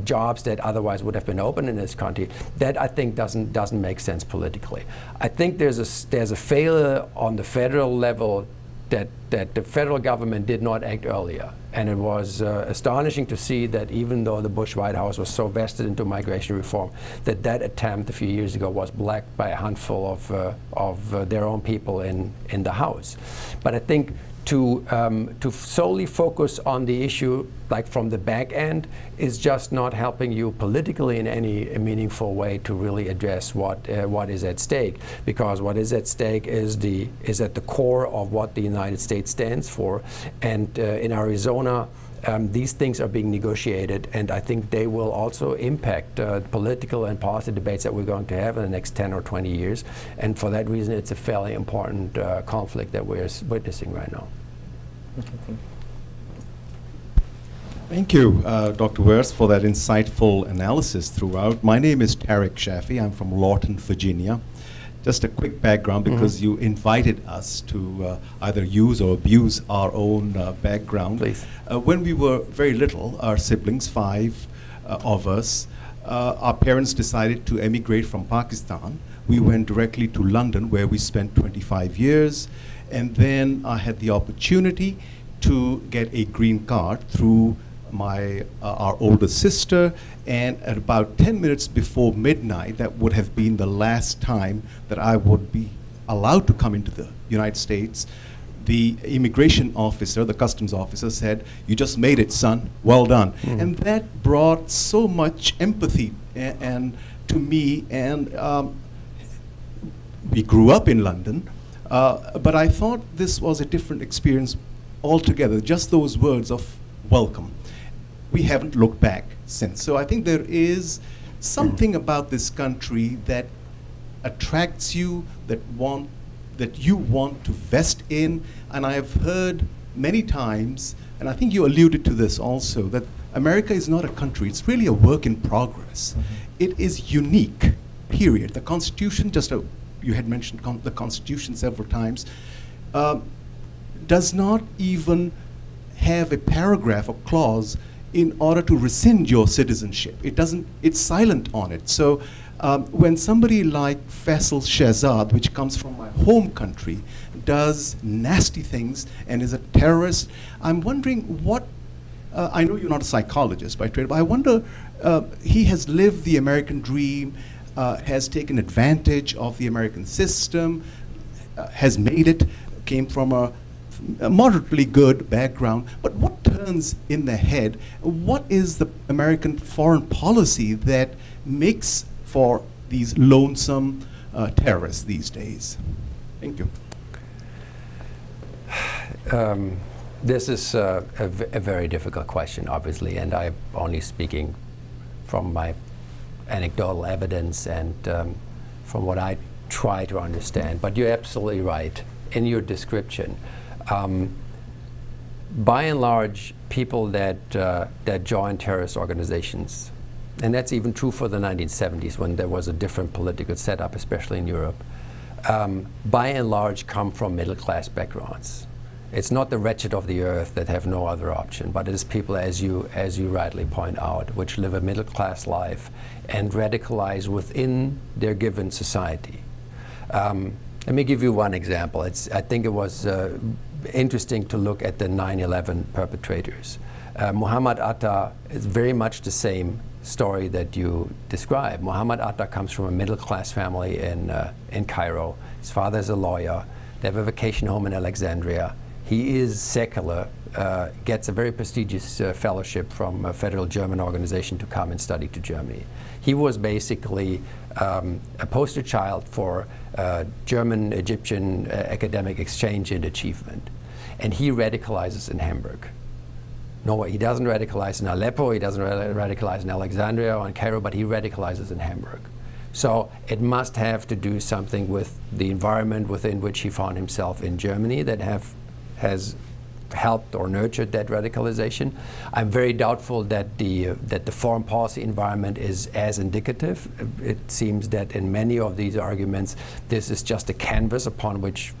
jobs that otherwise would have been open in this country, that I think doesn't make sense politically. I think there's a failure on the federal level that the federal government did not act earlier. And it was astonishing to see that even though the Bush White House was so vested into migration reform, that attempt a few years ago was blocked by a handful of their own people in the House. But I think to solely focus on the issue, like from the back end, is just not helping you politically in any meaningful way to really address what is at stake. Because what is at stake is at the core of what the United States stands for. And in Arizona, these things are being negotiated, and I think they will also impact political and policy debates that we're going to have in the next 10 or 20 years. And for that reason, it's a fairly important conflict that we're witnessing right now. Okay, thank you, Dr. Werz, for that insightful analysis throughout. My name is Tarek Shafi. I'm from Lawton, Virginia. Just a quick background, because you invited us to either use or abuse our own background. Please. When we were very little, our siblings, 5 of us, our parents decided to emigrate from Pakistan. We went directly to London, where we spent 25 years. And then I had the opportunity to get a green card through our older sister, and at about 10 minutes before midnight, that would have been the last time that I would be allowed to come into the United States. The immigration officer, the customs officer, said, "You just made it, son, well done." And that brought so much empathy and to me, and we grew up in London, but I thought this was a different experience altogether, just those words of welcome. We haven't looked back since. So I think there is something about this country that attracts you, that you want to vest in. And I have heard many times, and I think you alluded to this also, that America is not a country, it's really a work in progress. It is unique, period. The Constitution, you had mentioned the Constitution several times, does not even have a paragraph or clause in order to rescind your citizenship. It's silent on it. So when somebody like Faisal Shehzad, which comes from my home country, does nasty things and is a terrorist, I'm wondering what, I know you're not a psychologist by trade, but I wonder, he has lived the American dream, has taken advantage of the American system, has made it, came from a moderately good background, but what turns in the head? What is the American foreign policy that makes for these lonesome terrorists these days? Thank you. This is a very difficult question, obviously, and I'm only speaking from my anecdotal evidence and from what I try to understand. But you're absolutely right in your description. By and large, people that join terrorist organizations, and that's even true for the 1970s when there was a different political setup, especially in Europe, by and large come from middle-class backgrounds. It's not the wretched of the earth that have no other option, but it is people, as you rightly point out, which live a middle-class life and radicalize within their given society. Let me give you one example. I think it was interesting to look at the 9/11 perpetrators. Muhammad Atta is very much the same story that you described. Muhammad Atta comes from a middle-class family in Cairo. His father is a lawyer. They have a vacation home in Alexandria. He is secular, gets a very prestigious fellowship from a federal German organization to come and study to Germany. He was basically a poster child for German-Egyptian academic exchange and achievement. And he radicalizes in Hamburg. No, he doesn't radicalize in Aleppo, he doesn't radicalize in Alexandria or in Cairo, but he radicalizes in Hamburg. So it must have to do something with the environment within which he found himself in Germany that has helped or nurtured that radicalization. I'm very doubtful that the foreign policy environment is as indicative. It seems that in many of these arguments, this is just a canvas upon which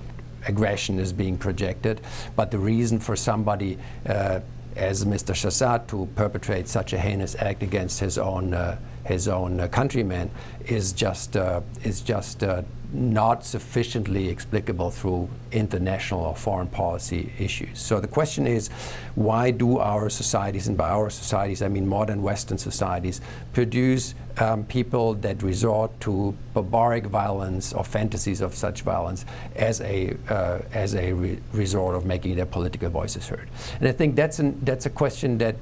aggression is being projected. But the reason for somebody as Mr. Shahzad to perpetrate such a heinous act against his own countrymen is just not sufficiently explicable through international or foreign policy issues. So the question is, why do our societies, and by our societies I mean modern Western societies, produce people that resort to barbaric violence or fantasies of such violence as a resort of making their political voices heard? And I think that's a question that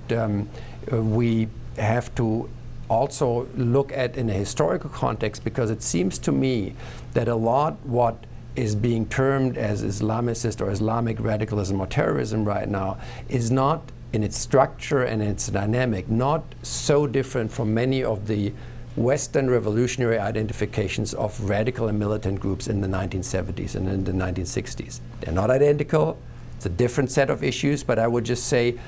we have to also look at in a historical context, because it seems to me that a lot what is being termed as Islamicist or Islamic radicalism or terrorism right now is not, in its structure and its dynamic, not so different from many of the Western revolutionary identifications of radical and militant groups in the 1970s and in the 1960s. They're not identical. It's a different set of issues, but I would just say,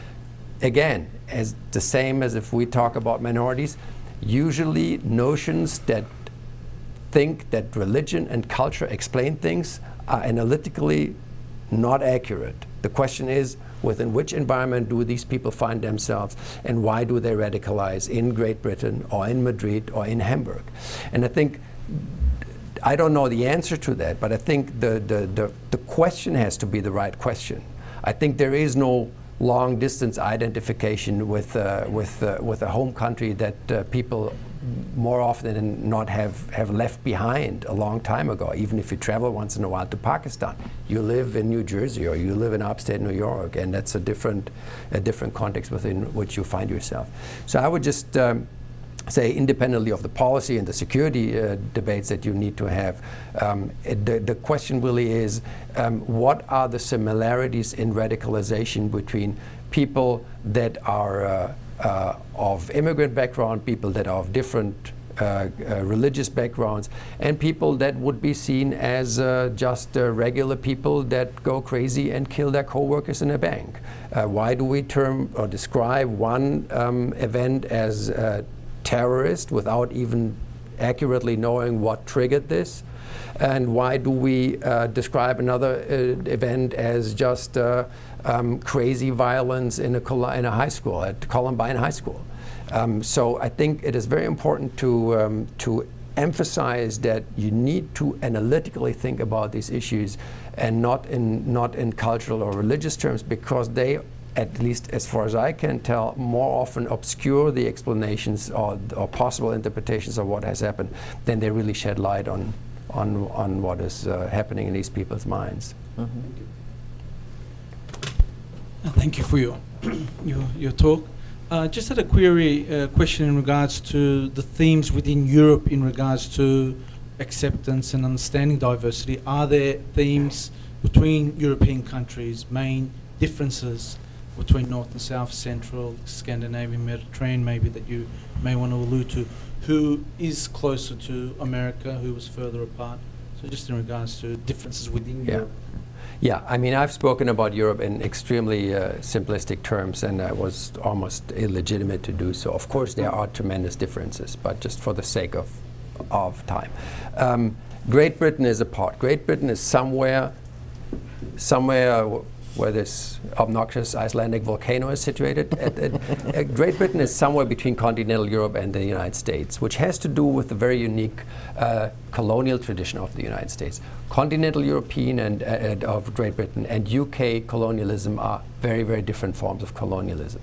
again, as the same as if we talk about minorities, usually notions that think that religion and culture explain things are analytically not accurate. The question is, within which environment do these people find themselves, and why do they radicalize in Great Britain or in Madrid or in Hamburg? And I think, I don't know the answer to that, but I think the question has to be the right question. I think there is no long-distance identification with a home country that people more often than not have left behind a long time ago. Even if you travel once in a while to Pakistan, you live in New Jersey or you live in upstate New York, and that's a different context within which you find yourself. So I would just say, independently of the policy and the security debates that you need to have, the question really is, what are the similarities in radicalization between people that are of immigrant background, people that are of different religious backgrounds, and people that would be seen as just regular people that go crazy and kill their co-workers in a bank? Why do we term or describe one event as terrorist without even accurately knowing what triggered this? And why do we describe another event as just crazy violence in a high school, at Columbine High School? So I think it is very important to emphasize that you need to analytically think about these issues, and not in cultural or religious terms, because they, at least as far as I can tell, more often obscure the explanations or possible interpretations of what has happened than they really shed light on what is happening in these people's minds. Mm-hmm. Thank you for your talk. Just had a question in regards to the themes within Europe in regards to acceptance and understanding diversity. Are there themes between European countries, main differences between North and South, Central, Scandinavian, Mediterranean, maybe, that you may want to allude to? Who is closer to America, who was further apart? So just in regards to differences within Europe. Yeah, I mean, I've spoken about Europe in extremely simplistic terms, and it was almost illegitimate to do so. Of course, there are tremendous differences, but just for the sake of time. Great Britain is apart. Great Britain is somewhere where this obnoxious Icelandic volcano is situated. Great Britain is somewhere between continental Europe and the United States, which has to do with the very unique colonial tradition of the United States. Continental European and of Great Britain and UK colonialism are very, very different forms of colonialism.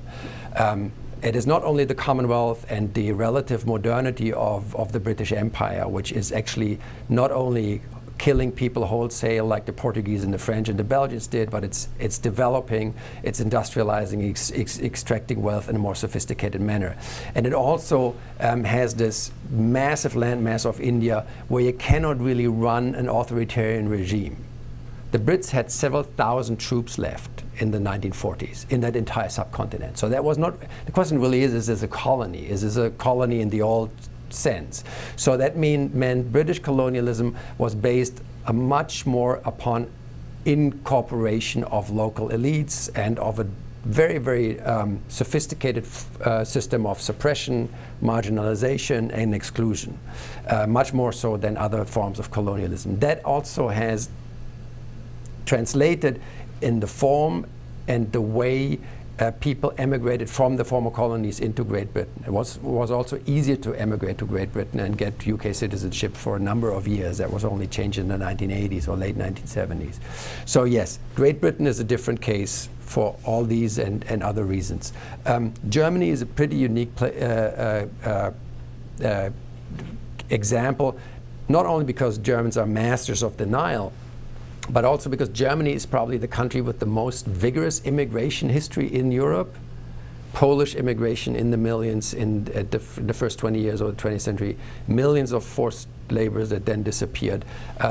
It is not only the Commonwealth and the relative modernity of the British Empire, which is actually not only killing people wholesale like the Portuguese and the French and the Belgians did, but it's developing, it's industrializing, extracting wealth in a more sophisticated manner. And it also has this massive landmass of India where you cannot really run an authoritarian regime. The Brits had several thousand troops left in the 1940s in that entire subcontinent. So that was not, the question really is this a colony? Is this a colony in the old sense? So that meant British colonialism was based much more upon incorporation of local elites and of a very, very sophisticated system of suppression, marginalization, and exclusion, much more so than other forms of colonialism. That also has translated in the form and the way people emigrated from the former colonies into Great Britain. It was also easier to emigrate to Great Britain and get UK citizenship for a number of years. That was only changed in the 1980s or late 1970s. So yes, Great Britain is a different case for all these and other reasons. Germany is a pretty unique example, not only because Germans are masters of denial, but also because Germany is probably the country with the most vigorous immigration history in Europe. Polish immigration in the millions in the first 20 years of the 20th century, millions of forced laborers that then disappeared,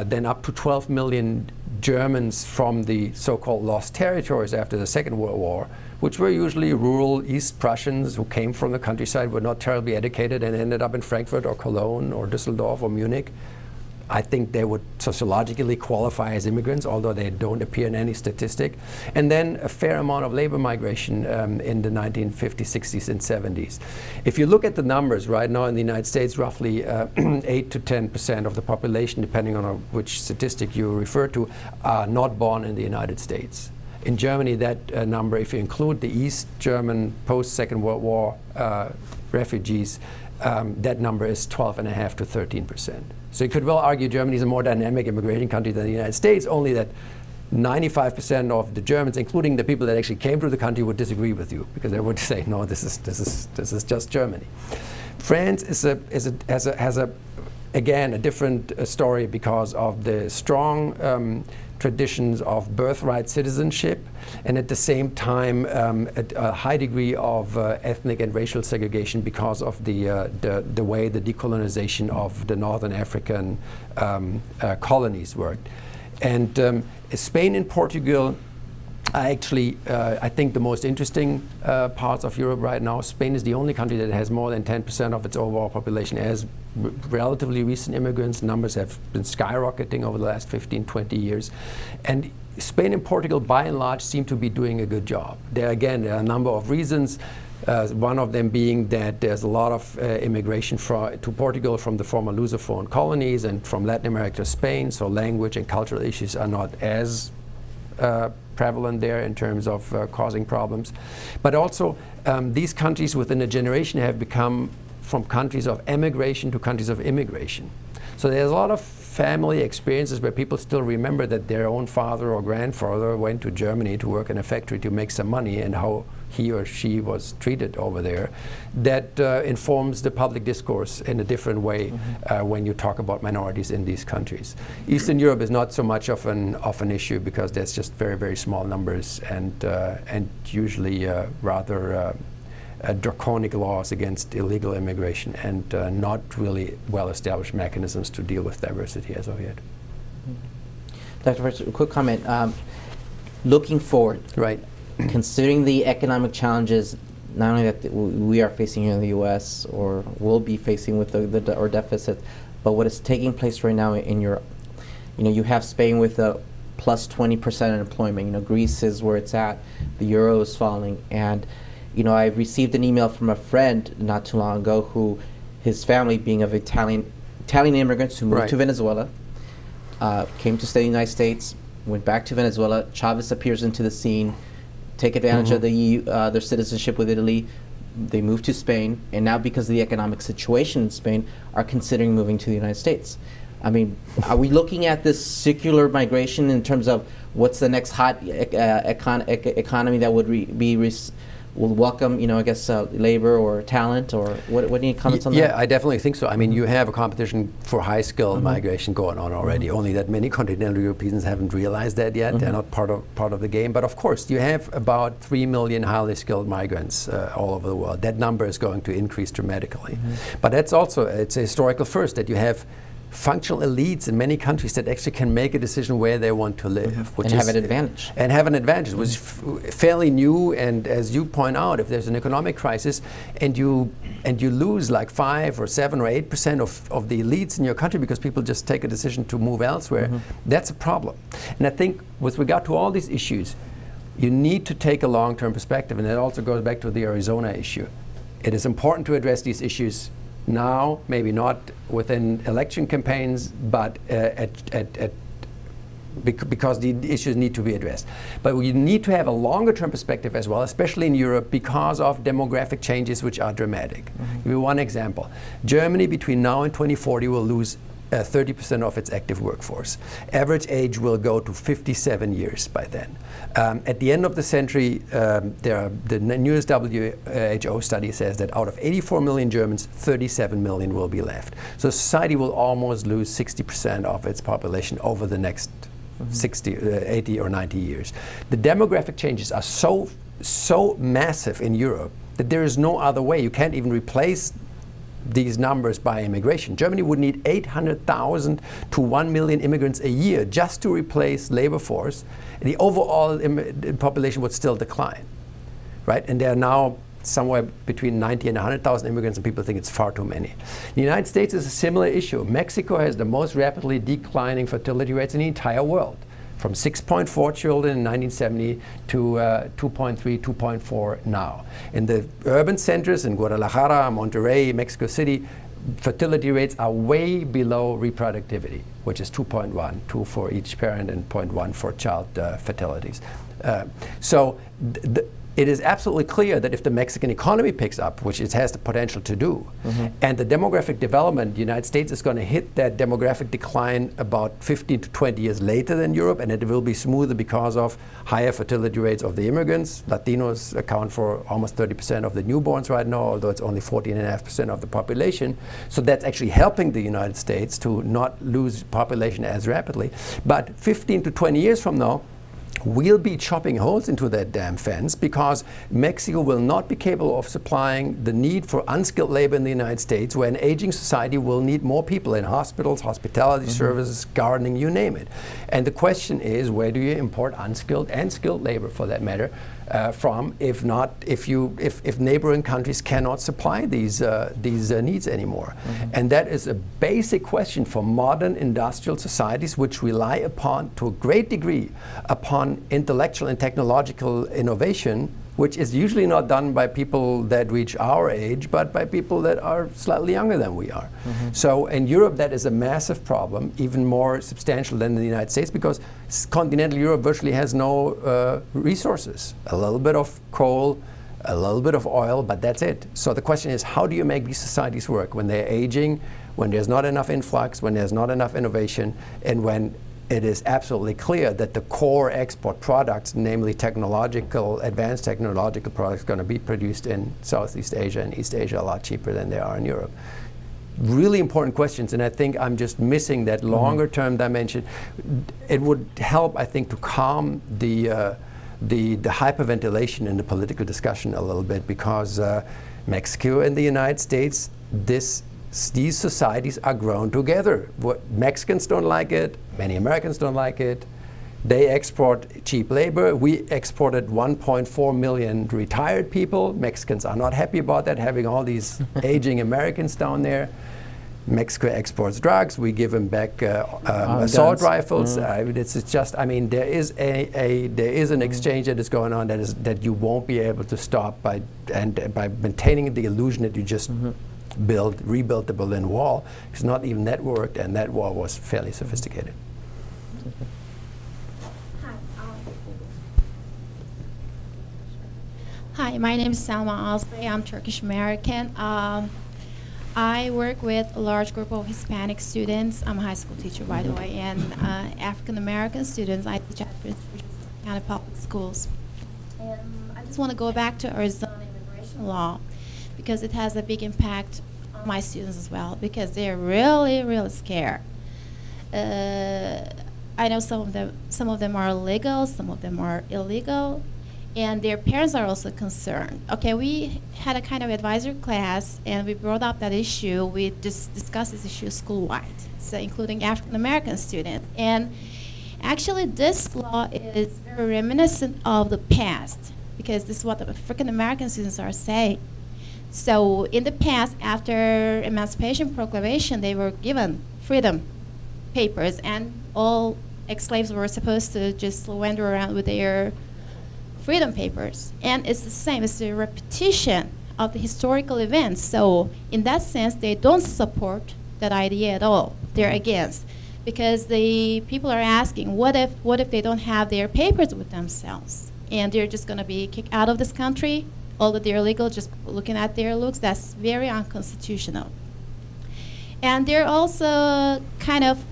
then up to 12 million Germans from the so-called lost territories after the Second World War, which were usually rural East Prussians who came from the countryside, were not terribly educated, and ended up in Frankfurt or Cologne or Düsseldorf or Munich. I think they would sociologically qualify as immigrants, although they don't appear in any statistic. And then a fair amount of labor migration in the 1950s, 60s, and 70s. If you look at the numbers right now in the United States, roughly 8 to 10% of the population, depending on which statistic you refer to, are not born in the United States. In Germany, that number, if you include the East German post-Second World War refugees, that number is 12.5 to 13%. So you could well argue Germany is a more dynamic immigration country than the United States, only that 95% of the Germans, including the people that actually came to the country, would disagree with you, because they would say, no, this is just Germany. France has again a different story because of the strong traditions of birthright citizenship, and at the same time a high degree of ethnic and racial segregation because of the way the decolonization of the Northern African colonies worked. And Spain and Portugal are actually, I think, the most interesting parts of Europe right now. Spain is the only country that has more than 10% of its overall population as relatively recent immigrants. Numbers have been skyrocketing over the last 15, 20 years. And Spain and Portugal, by and large, seem to be doing a good job. There are a number of reasons. One of them being that there's a lot of immigration to Portugal from the former Lusophone colonies and from Latin America to Spain, so language and cultural issues are not as prevalent there in terms of causing problems. But also, these countries within a generation have become from countries of emigration to countries of immigration. So there's a lot of family experiences where people still remember that their own father or grandfather went to Germany to work in a factory to make some money, and how he or she was treated over there. That informs the public discourse in a different way when you talk about minorities in these countries. Eastern Europe is not so much of an issue because there's just very, very small numbers and usually rather draconic laws against illegal immigration and not really well-established mechanisms to deal with diversity as of yet. Dr. Werz, a quick comment. Looking forward, right? Considering the economic challenges not only that we are facing here in the U.S. or will be facing with our deficit, but what is taking place right now in Europe. You know, you have Spain with a plus 20% unemployment. You know, Greece is where it's at. The euro is falling, and you know, I received an email from a friend not too long ago who, his family being of Italian immigrants who moved to Venezuela, came to stay in the United States, went back to Venezuela. Chavez appears into the scene, take advantage of the EU, their citizenship with Italy. They moved to Spain, and now because of the economic situation in Spain, are considering moving to the United States. I mean, are we looking at this circular migration in terms of what's the next hot economy that would will welcome, I guess, labor or talent, or what any comments on that? Yeah, I definitely think so. I mean, you have a competition for high-skilled migration going on already, only that many continental Europeans haven't realized that yet. They're not part of the game. But of course, you have about 3 million highly skilled migrants all over the world. That number is going to increase dramatically. But that's also, it's a historical first that you have functional elites in many countries that actually can make a decision where they want to live. Which and have an advantage. And have an advantage, which is fairly new. And as you point out, if there's an economic crisis and you lose like 5 or 7 or 8% of the elites in your country because people just take a decision to move elsewhere, that's a problem. And I think with regard to all these issues, you need to take a long-term perspective. And that also goes back to the Arizona issue. It is important to address these issues now, maybe not within election campaigns, but because the issues need to be addressed. But we need to have a longer-term perspective as well, especially in Europe, because of demographic changes which are dramatic. Give you one example. Germany, between now and 2040, will lose 30% of its active workforce. Average age will go to 57 years by then. At the end of the century, the newest WHO study says that out of 84 million Germans, 37 million will be left. So society will almost lose 60% of its population over the next 80 or 90 years. The demographic changes are so massive in Europe that there is no other way. You can't even replace these numbers by immigration. Germany would need 800,000 to 1 million immigrants a year just to replace labor force. The overall population would still decline, right? And there are now somewhere between 90 and 100,000 immigrants, and people think it's far too many. The United States is a similar issue. Mexico has the most rapidly declining fertility rates in the entire world, from 6.4 children in 1970 to 2.3, 2.4 now. In the urban centers in Guadalajara, Monterrey, Mexico City, fertility rates are way below reproductivity, which is 2.1, 2 for each parent and 0.1 for child fertilities. So it is absolutely clear that if the Mexican economy picks up, which it has the potential to do, and the demographic development, the United States is going to hit that demographic decline about 15 to 20 years later than Europe, and it will be smoother because of higher fertility rates of the immigrants. Latinos account for almost 30% of the newborns right now, although it's only 14.5% of the population. So that's actually helping the United States to not lose population as rapidly. But 15 to 20 years from now, we'll be chopping holes into that damn fence because Mexico will not be capable of supplying the need for unskilled labor in the United States, where an aging society will need more people in hospitals, hospitality services, gardening, you name it. And the question is, where do you import unskilled and skilled labor, for that matter, from, if neighboring countries cannot supply these needs anymore? And that is a basic question for modern industrial societies, which rely upon, to a great degree, upon intellectual and technological innovation, which is usually not done by people that reach our age, but by people that are slightly younger than we are. So in Europe, that is a massive problem, even more substantial than in the United States, because continental Europe virtually has no resources. A little bit of coal, a little bit of oil, but that's it. So the question is, how do you make these societies work when they're aging, when there's not enough influx, when there's not enough innovation, and when it is absolutely clear that the core export products, namely advanced technological products, are going to be produced in Southeast Asia and East Asia a lot cheaper than they are in Europe. Really important questions, and I think I'm just missing that longer-term dimension. It would help, I think, to calm the hyperventilation in the political discussion a little bit, because Mexico and the United States, these societies are grown together. Mexicans don't like it, many Americans don't like it. They export cheap labor. We exported 1.4 million retired people. Mexicans are not happy about that, having all these aging Americans down there. Mexico exports drugs. We give them back assault rifles. It's just, I mean, there is an exchange that is going on that you won't be able to stop by maintaining the illusion that you just rebuilt the Berlin Wall, because not even that worked, and that wall was fairly sophisticated. Hi, my name is Salma Osbey. I'm Turkish American. I work with a large group of Hispanic students. I'm a high school teacher, by the way, and African American students. I teach at Prince George's County Public Schools. And I just want to go back to Arizona immigration law because it has a big impact on my students as well because they're really, really scared. I know some of them are legal, some of them are illegal. And their parents are also concerned. Okay, we had a kind of advisory class, and we brought up that issue. We just discussed this issue school-wide, so including African-American students. And actually, this law is very reminiscent of the past, because this is what the African-American students are saying. So in the past, after Emancipation Proclamation, they were given freedom papers, and all ex-slaves were supposed to just wander around with their freedom papers. And it's the same, it's the repetition of the historical events. So in that sense, they don't support that idea at all. They're against. Because the people are asking, what if they don't have their papers with themselves? And they're just going to be kicked out of this country, although they're legal, just looking at their looks. That's very unconstitutional. And they're also kind of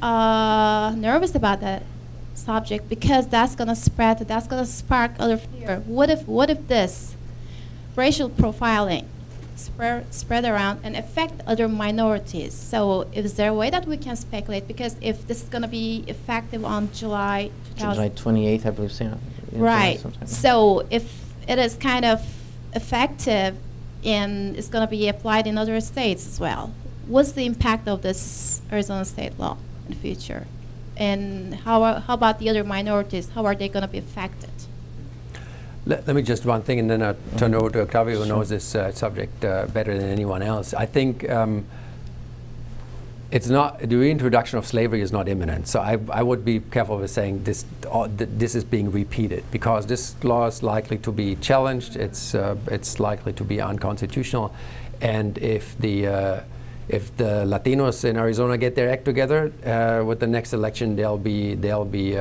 nervous about that subject because that's going to spread, that's going to spark other fear. What if this racial profiling spread around and affect other minorities? So is there a way that we can speculate? Because if this is going to be effective on July 28th, I believe, so right. So if it is kind of effective and it's going to be applied in other states as well, what's the impact of this Arizona state law in the future? And how about the other minorities? How are they going to be affected? Let me just one thing, and then I'll turn over to Octavio, who knows this subject better than anyone else. I think it's not, the reintroduction of slavery is not imminent. So I would be careful with saying this is being repeated, because this law is likely to be challenged. It's likely to be unconstitutional, and if the Latinos in Arizona get their act together with the next election, there'll be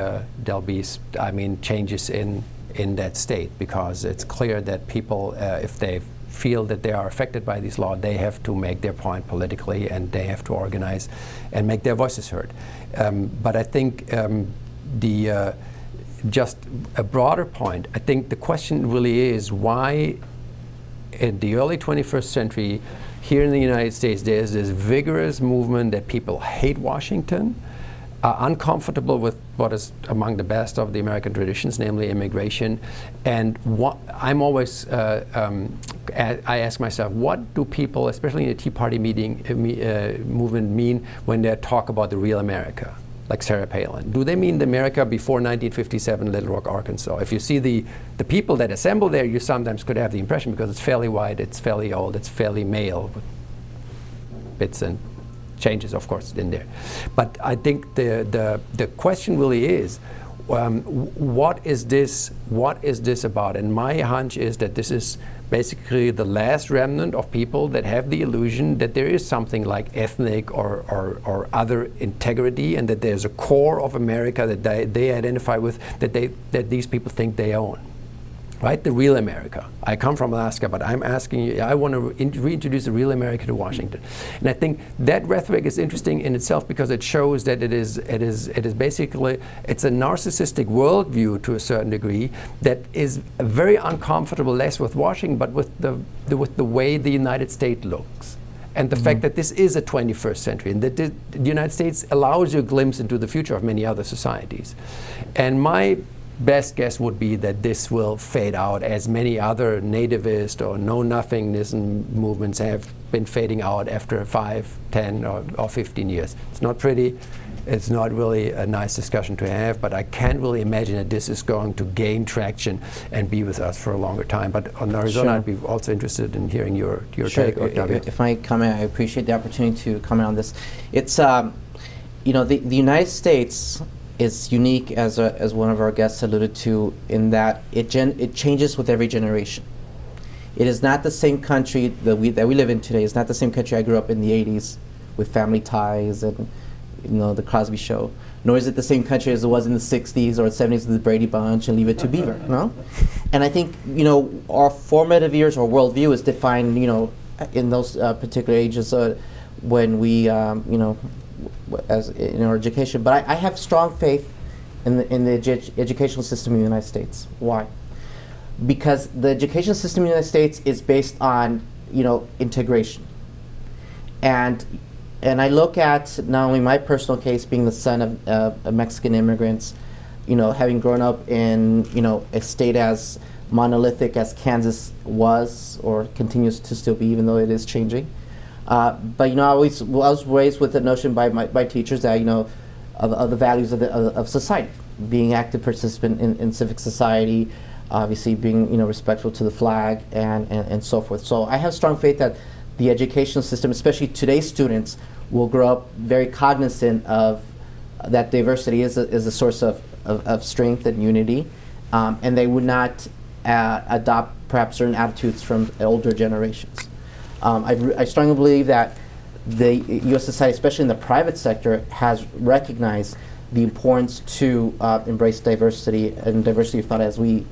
I mean, changes in that state, because it's clear that people, if they feel that they are affected by this law, they have to make their point politically, and they have to organize and make their voices heard. But I think just a broader point, I think the question really is why in the early 21st century here in the United States, there's this vigorous movement that people hate Washington, are uncomfortable with what is among the best of the American traditions, namely immigration. And I'm always, I ask myself, what do people, especially in the Tea Party movement, mean when they talk about the real America, like Sarah Palin? Do they mean the America before 1957, Little Rock, Arkansas? If you see the people that assemble there, you sometimes could have the impression, because it's fairly white, it's fairly old, it's fairly male, with bits and changes, of course, in there. But I think the question really is, what is this about? And my hunch is that this is basically the last remnant of people that have the illusion that there is something like ethnic or other integrity, and that there's a core of America that they identify with, that these people think they own. Right? The real America. I come from Alaska, but I'm asking you, I want to reintroduce the real America to Washington. And I think that rhetoric is interesting in itself, because it shows that it is basically, it's a narcissistic worldview to a certain degree that is very uncomfortable, less with Washington, but with the way the United States looks. And the fact that this is a 21st century, and that the United States allows you a glimpse into the future of many other societies. And my best guess would be that this will fade out, as many other nativist or know-nothingness movements have been fading out after 5, 10, or 15 years. It's not pretty. It's not really a nice discussion to have, but I can't really imagine that this is going to gain traction and be with us for a longer time. But on Arizona, Sure. I'd be also interested in hearing your Sure. take, Octavio. If I comment, I appreciate the opportunity to comment on this. It's, you know, the United States is unique, as one of our guests alluded to, in that it changes with every generation. It is not the same country that we live in today. It's not the same country I grew up in the 80s with Family Ties and, you know, the Cosby Show. Nor is it the same country as it was in the 60s or 70s with the Brady Bunch and Leave It to Beaver. No, And I think, our formative years or worldview is defined, in those particular ages when we, as in our education. But I have strong faith in the educational system in the United States. Why? Because the education system in the United States is based on, integration. And I look at not only my personal case, being the son of Mexican immigrants, having grown up in, a state as monolithic as Kansas was or continues to still be, even though it is changing. But I was raised with the notion by teachers that of the values of society, being active participant in civic society, obviously being respectful to the flag and so forth. So I have strong faith that the educational system, especially today's students, will grow up very cognizant of that diversity is a source of strength and unity, and they would not adopt perhaps certain attitudes from older generations. I strongly believe that the U.S. society, especially in the private sector, has recognized the importance to embrace diversity and diversity of thought as we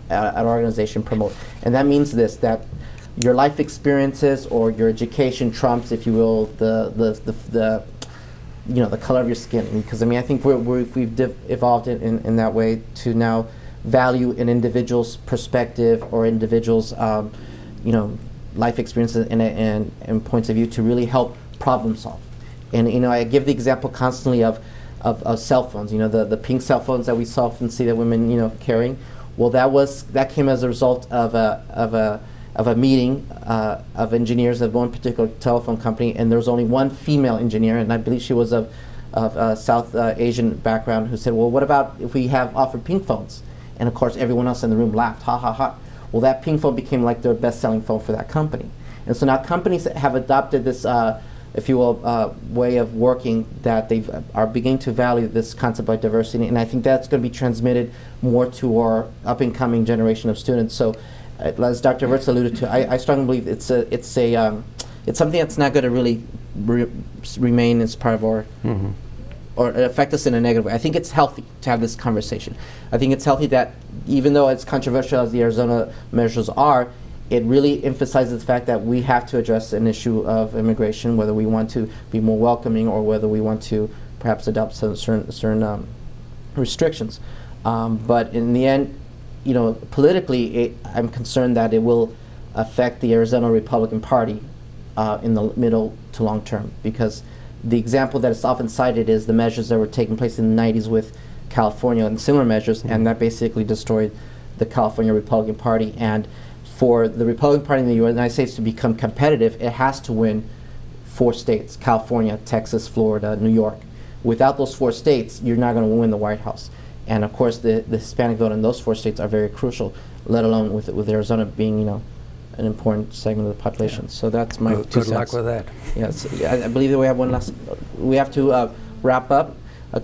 at our organization promote. And that means this, that your life experiences or your education trumps, if you will, the color of your skin. Because I think we've evolved in that way to now value an individual's perspective or individual's life experiences and points of view to really help problem solve. And I give the example constantly of cell phones. The pink cell phones that we so often see that women carrying. Well, that came as a result of a meeting of engineers of one particular telephone company, and there was only one female engineer, and I believe she was of South Asian background, who said, well, what about if we offered pink phones? And of course, everyone else in the room laughed, ha ha ha. Well, that pink phone became like their best-selling phone for that company. And so now companies have adopted this, if you will, way of working that they are beginning to value this concept of diversity, and I think that's going to be transmitted more to our up-and-coming generation of students. So, as Dr. Wertz alluded to, I strongly believe it's something that's not going to really remain as part of our or affect us in a negative way. I think it's healthy to have this conversation. I think it's healthy that even though it's controversial as the Arizona measures are, it really emphasizes the fact that we have to address an issue of immigration, whether we want to be more welcoming or whether we want to perhaps adopt certain restrictions. But in the end, politically, I'm concerned that it will affect the Arizona Republican Party in the middle to long term, because the example that is often cited is the measures that were taking place in the 90s with California and similar measures, and that basically destroyed the California Republican Party. And for the Republican Party in the United States to become competitive, it has to win 4 states: California, Texas, Florida, New York. Without those 4 states, you're not going to win the White House. And of course, the Hispanic vote in those 4 states are very crucial, let alone with Arizona being, an important segment of the population. Yeah. So that's my 2 cents. Good luck with that. Yes, I believe that we have one last. We have to wrap up.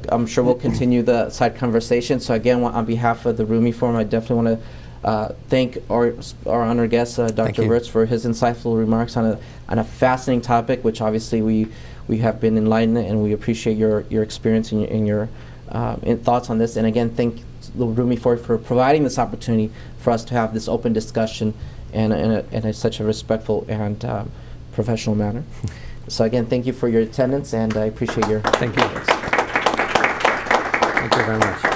I'm sure we'll continue the side conversation. So again, on behalf of the Rumi Forum, I definitely want to thank our honored guest, Dr. Wertz, for his insightful remarks on a fascinating topic, which obviously we have been enlightened, and we appreciate your experience and your thoughts on this. And again, thank the Rumi Forum for providing this opportunity for us to have this open discussion in such a respectful and professional manner. So again, thank you for your attendance, and I appreciate your. Thank you. Thank you very much.